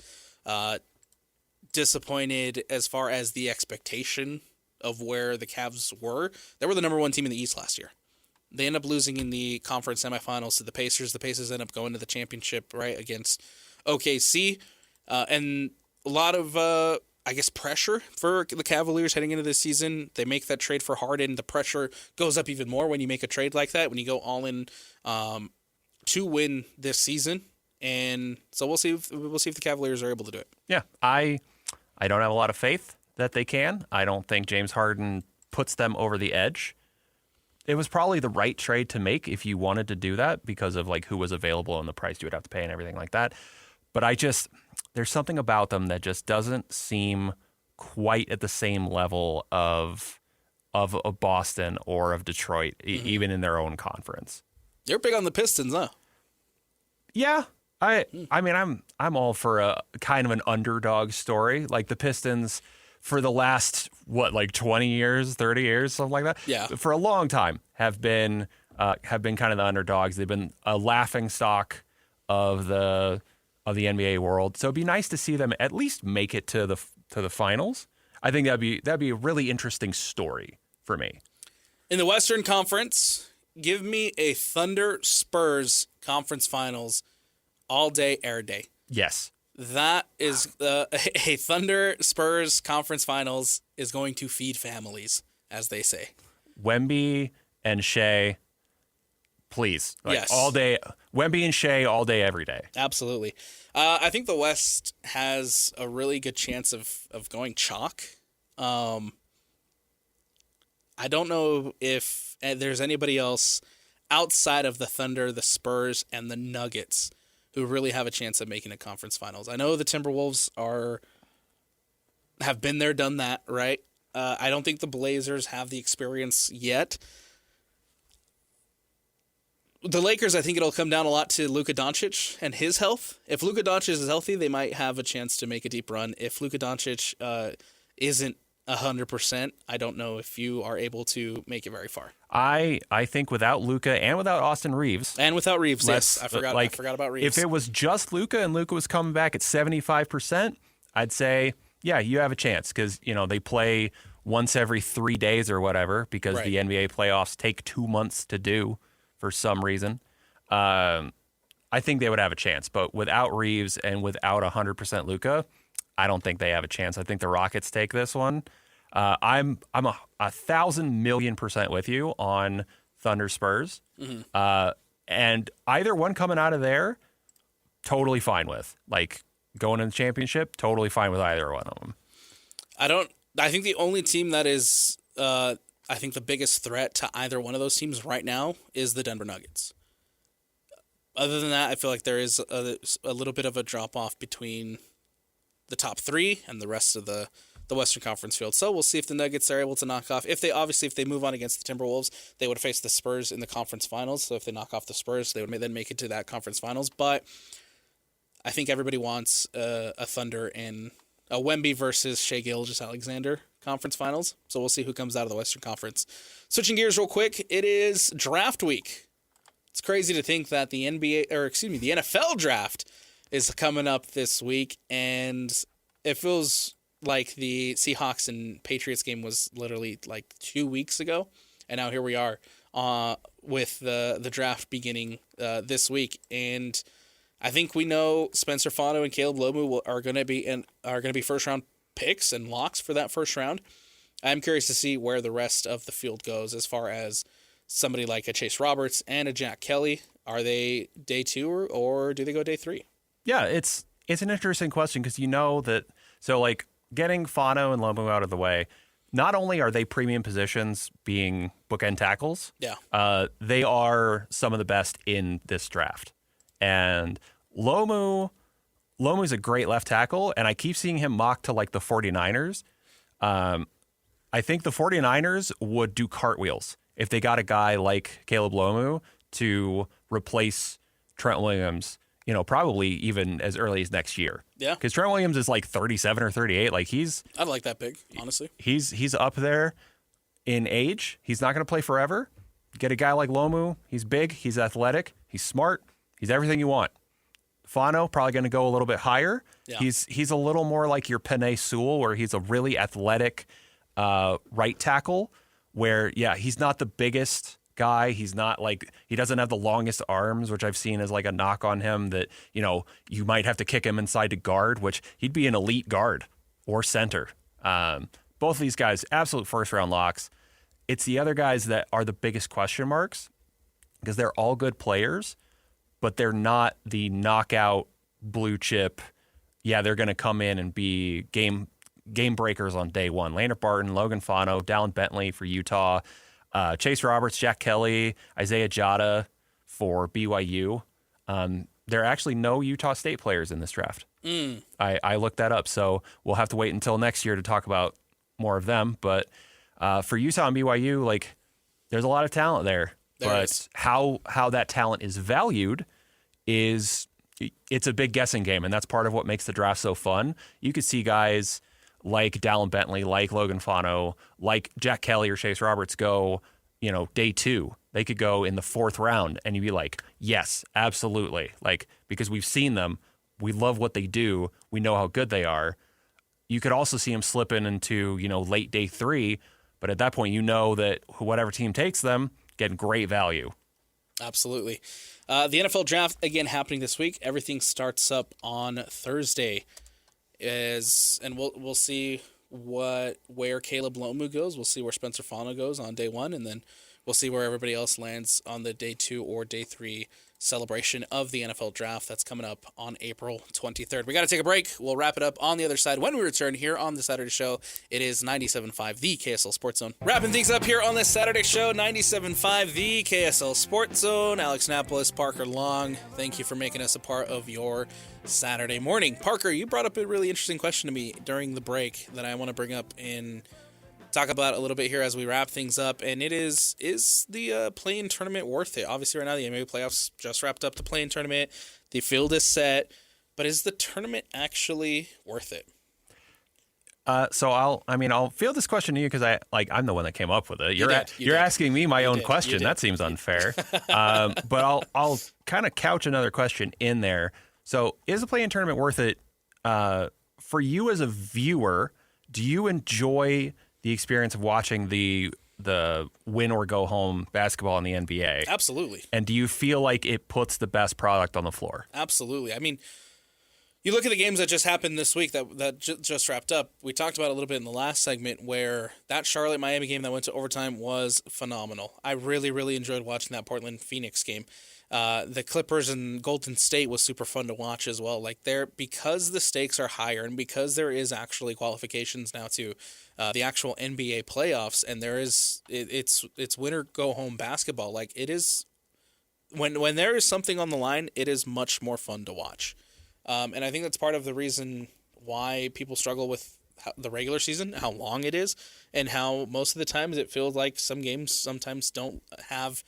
disappointed as far as the expectation of where the Cavs were. They were the number one team in the East last year. They end up losing in the conference semifinals to the Pacers. The Pacers end up going to the championship, right, against OKC. And a lot of, pressure for the Cavaliers heading into this season. They make that trade for Harden. The pressure goes up even more when you make a trade like that, when you go all in to win this season. And so we'll see if the Cavaliers are able to do it. Yeah, I don't have a lot of faith that they can. I don't think James Harden puts them over the edge. It was probably the right trade to make if you wanted to do that because of who was available and the price you would have to pay and everything like that. But there's something about them that just doesn't seem quite at the same level of a Boston or of Detroit, even in their own conference. You're big on the Pistons, huh? Yeah. I mean, I'm all for a kind of an underdog story. Like the Pistons for the last, 20 years, 30 years, something like that? Yeah. For a long time have been kind of the underdogs. They've been a laughing stock of the NBA world. So it'd be nice to see them at least make it to the finals. I think that'd be a really interesting story for me. In the Western Conference, give me a Thunder Spurs conference finals all day, air day. Yes. That is a Thunder Spurs conference finals is going to feed families, as they say. Wemby and Shea, please. Yes. All day. Wemby and Shea all day, every day. Absolutely. I think the West has a really good chance of going chalk. I don't know if there's anybody else outside of the Thunder, the Spurs, and the Nuggets who really have a chance of making a conference finals. I know the Timberwolves have been there, done that, right? I don't think the Blazers have the experience yet. The Lakers, I think it'll come down a lot to Luka Doncic and his health. If Luka Doncic is healthy, they might have a chance to make a deep run. If Luka Doncic isn't 100%, I don't know if you are able to make it very far. I think without Luka and without Austin Reeves. And without Reeves, yes. I forgot about Reeves. If it was just Luka and Luka was coming back at 75%, I'd say, yeah, you have a chance because, they play once every 3 days or whatever because the NBA playoffs take 2 months to do for some reason. I think they would have a chance. But without Reeves and without 100% Luka, I don't think they have a chance. I think the Rockets take this one. I'm 1,000,000,000% with you on Thunder Spurs. Mm-hmm. And either one coming out of there, totally fine with. Like, going in the championship, totally fine with either one of them. I think the only team that is, I think the biggest threat to either one of those teams right now is the Denver Nuggets. Other than that, I feel like there is a little bit of a drop-off between the top three and the rest of the Western Conference field. So we'll see if the Nuggets are able to knock off. If they move on against the Timberwolves, they would face the Spurs in the conference finals. So if they knock off the Spurs, they would then make it to that conference finals. But I think everybody wants a Thunder and a Wemby versus Shai Gilgeous-Alexander conference finals. So we'll see who comes out of the Western Conference. Switching gears real quick, it is draft week. It's crazy to think that the NFL draft is coming up this week, and it feels like the Seahawks and Patriots game was literally like 2 weeks ago, and now here we are with the draft beginning this week. And I think we know Spencer Fano and Caleb Lomu are going to be first round picks and locks for that first round. I'm curious to see where the rest of the field goes as far as somebody like a Chase Roberts and a Jack Kelly. Are they day 2 or do they go day 3? Yeah, it's an interesting question because you know that, so like getting Fano and Lomu out of the way, not only are they premium positions being bookend tackles, they are some of the best in this draft. And Lomu's a great left tackle, and I keep seeing him mocked to like the 49ers. I think the 49ers would do cartwheels if they got a guy like Caleb Lomu to replace Trent Williams, probably even as early as next year. Yeah. Because Trent Williams is like 37 or 38. Like I'd like that big, honestly. He's up there in age. He's not going to play forever. Get a guy like Lomu. He's big. He's athletic. He's smart. He's everything you want. Fano, probably going to go a little bit higher. Yeah. He's a little more like your Penei Sewell, where he's a really athletic right tackle, where, he's not the biggest guy. He's not like, he doesn't have the longest arms, which I've seen as like a knock on him that, you might have to kick him inside to guard, which he'd be an elite guard or center. Both of these guys, absolute first round locks. It's the other guys that are the biggest question marks because they're all good players, but they're not the knockout blue chip. Yeah, they're going to come in and be game breakers on day one. Leonard Barton, Logan Fano, Dallin Bentley for Utah, Chase Roberts, Jack Kelly, Isaiah Jada for BYU. There are actually no Utah State players in this draft. I looked that up, so we'll have to wait until next year to talk about more of them. But for Utah and BYU, like, there's a lot of talent there. But how that talent is valued it's a big guessing game, and that's part of what makes the draft so fun. You could see guys like Dallin Bentley, like Logan Fano, like Jack Kelly or Chase Roberts go, day 2. They could go in the 4th round, and you'd be like, yes, absolutely. Like, because we've seen them. We love what they do. We know how good they are. You could also see them slipping into, late day 3, but at that point, that whatever team takes them, getting great value. Absolutely. The NFL draft, again, happening this week. Everything starts up on Thursday. And we'll see where Caleb Lomu goes. We'll see where Spencer Fano goes on day 1, and then we'll see where everybody else lands on the day 2 or day 3 celebration of the NFL draft. That's coming up on April 23rd. We got to take a break. We'll wrap it up on the other side when we return here on the Saturday show. It is 97.5, the KSL Sports Zone. Wrapping things up here on this Saturday show, 97.5, the KSL Sports Zone. Alex Napoles, Parker Long, thank you for making us a part of your Saturday morning. Parker, you brought up a really interesting question to me during the break that I want to bring up and talk about a little bit here as we wrap things up, and it is the play-in tournament worth it? Obviously, right now the NBA playoffs just wrapped up the play-in tournament. The field is set, but is the tournament actually worth it? So I'll field this question to you because I'm the one that came up with it. You're asking me my own question. That seems unfair. But I'll kind of couch another question in there. So is the play-in tournament worth it for you as a viewer? Do you enjoy the experience of watching the win or go home basketball in the NBA? Absolutely. And do you feel like it puts the best product on the floor? Absolutely. I mean, you look at the games that just happened this week that just wrapped up. We talked about it a little bit in the last segment where that Charlotte-Miami game that went to overtime was phenomenal. I really, really enjoyed watching that Portland-Phoenix game. The Clippers and Golden State was super fun to watch as well. Like because the stakes are higher and because there is actually qualifications now to the actual NBA playoffs, and it's winner go home basketball. Like it is when there is something on the line, it is much more fun to watch. And I think that's part of the reason why people struggle with the regular season, how long it is, and how most of the times it feels like some games sometimes don't have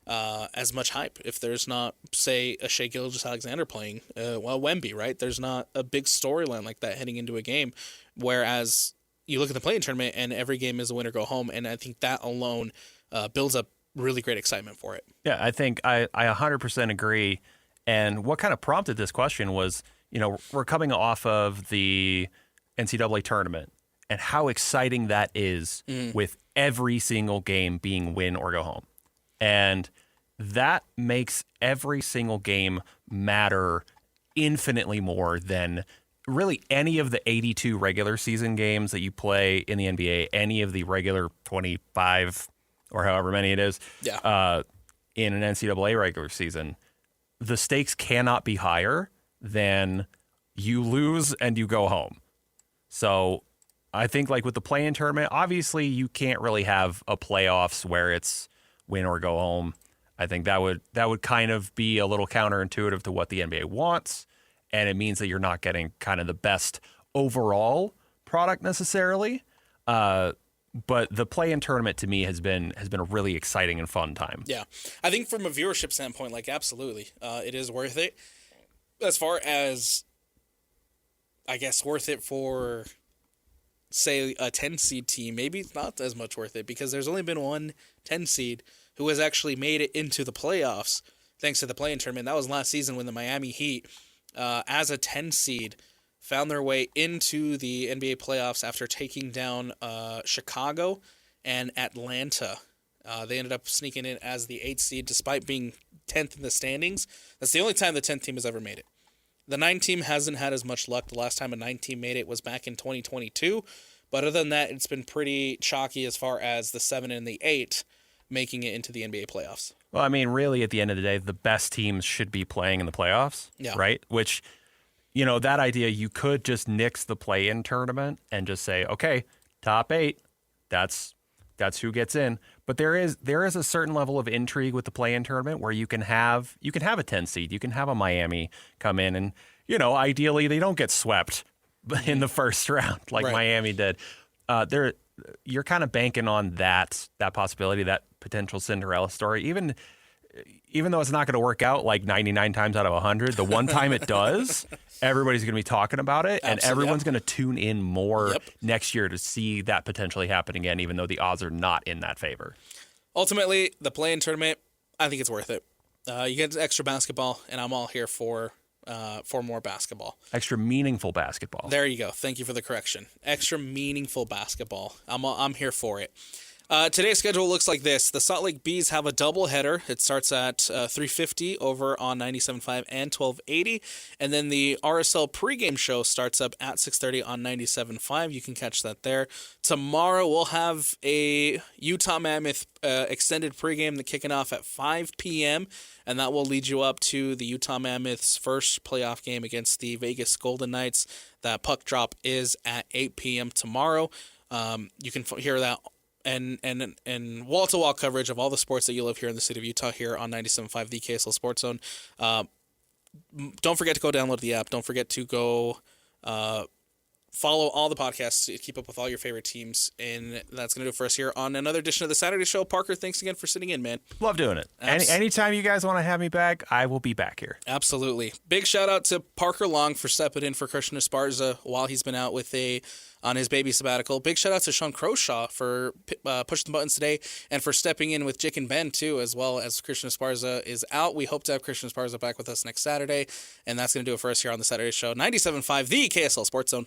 as much hype if there's not, say, a Shai Gilgeous-Alexander playing, Wemby, right? There's not a big storyline like that heading into a game, whereas you look at the play-in tournament and every game is a winner go home, and I think that alone builds up really great excitement for it. Yeah, I think I 100% agree. And what kind of prompted this question was, we're coming off of the NCAA tournament and how exciting that is with every single game being win or go home. And that makes every single game matter infinitely more than really any of the 82 regular season games that you play in the NBA, any of the regular 25 or however many it is in an NCAA regular season. The stakes cannot be higher than you lose and you go home. So I think like with the play-in tournament, obviously you can't really have a playoffs where it's win or go home. I think that would kind of be a little counterintuitive to what the NBA wants, and it means that you're not getting kind of the best overall product necessarily. But the play-in tournament to me has been a really exciting and fun time. Yeah, I think from a viewership standpoint, like absolutely, it is worth it. As far as, I guess, worth it for, say, a 10-seed team, maybe it's not as much worth it because there's only been one 10-seed who has actually made it into the playoffs thanks to the play-in tournament. That was last season when the Miami Heat, as a 10-seed, found their way into the NBA playoffs after taking down Chicago and Atlanta. They ended up sneaking in as the 8th seed despite being 10th in the standings. That's the only time the 10th team has ever made it. The 9 team hasn't had as much luck. The last time a 9 team made it was back in 2022. But other than that, it's been pretty chalky as far as the 7 and the 8 making it into the NBA playoffs. Well, I mean, really, at the end of the day, the best teams should be playing in the playoffs, right? Which, that idea, you could just nix the play-in tournament and just say, okay, top 8, that's who gets in. But there is a certain level of intrigue with the play-in tournament where you can have a 10 seed, you can have a Miami come in, and ideally they don't get swept in the first round like Miami did. You're kind of banking on that possibility, that potential Cinderella story, even though it's not going to work out like 99 times out of 100. The one time it does, everybody's going to be talking about it, and everyone's going to tune in more next year to see that potentially happen again, even though the odds are not in that favor. Ultimately, the play-in tournament, I think it's worth it. You get extra basketball, and I'm all here for more basketball. Extra meaningful basketball. There you go. Thank you for the correction. Extra meaningful basketball. I'm here for it. Today's schedule looks like this. The Salt Lake Bees have a doubleheader. It starts at 3:50 over on 97.5 and 1280. And then the RSL pregame show starts up at 6:30 on 97.5. You can catch that there. Tomorrow we'll have a Utah Mammoth extended pregame kicking off at 5 p.m. And that will lead you up to the Utah Mammoth's first playoff game against the Vegas Golden Knights. That puck drop is at 8 p.m. tomorrow. You can hear that and wall-to-wall coverage of all the sports that you love here in the city of Utah here on 97.5, the KSL Sports Zone. Don't forget to go download the app. Don't forget to go follow all the podcasts to keep up with all your favorite teams. And that's going to do it for us here on another edition of the Saturday Show. Parker, thanks again for sitting in, man. Love doing it. Anytime you guys want to have me back, I will be back here. Absolutely. Big shout out to Parker Long for stepping in for Christian Esparza while he's been out on his baby sabbatical. Big shout out to Sean Croshaw for pushing the buttons today and for stepping in with Jick and Ben too, as well as Christian Esparza is out. We hope to have Christian Esparza back with us next Saturday, and that's going to do it for us here on the Saturday Show. 97.5, the KSL Sports Zone.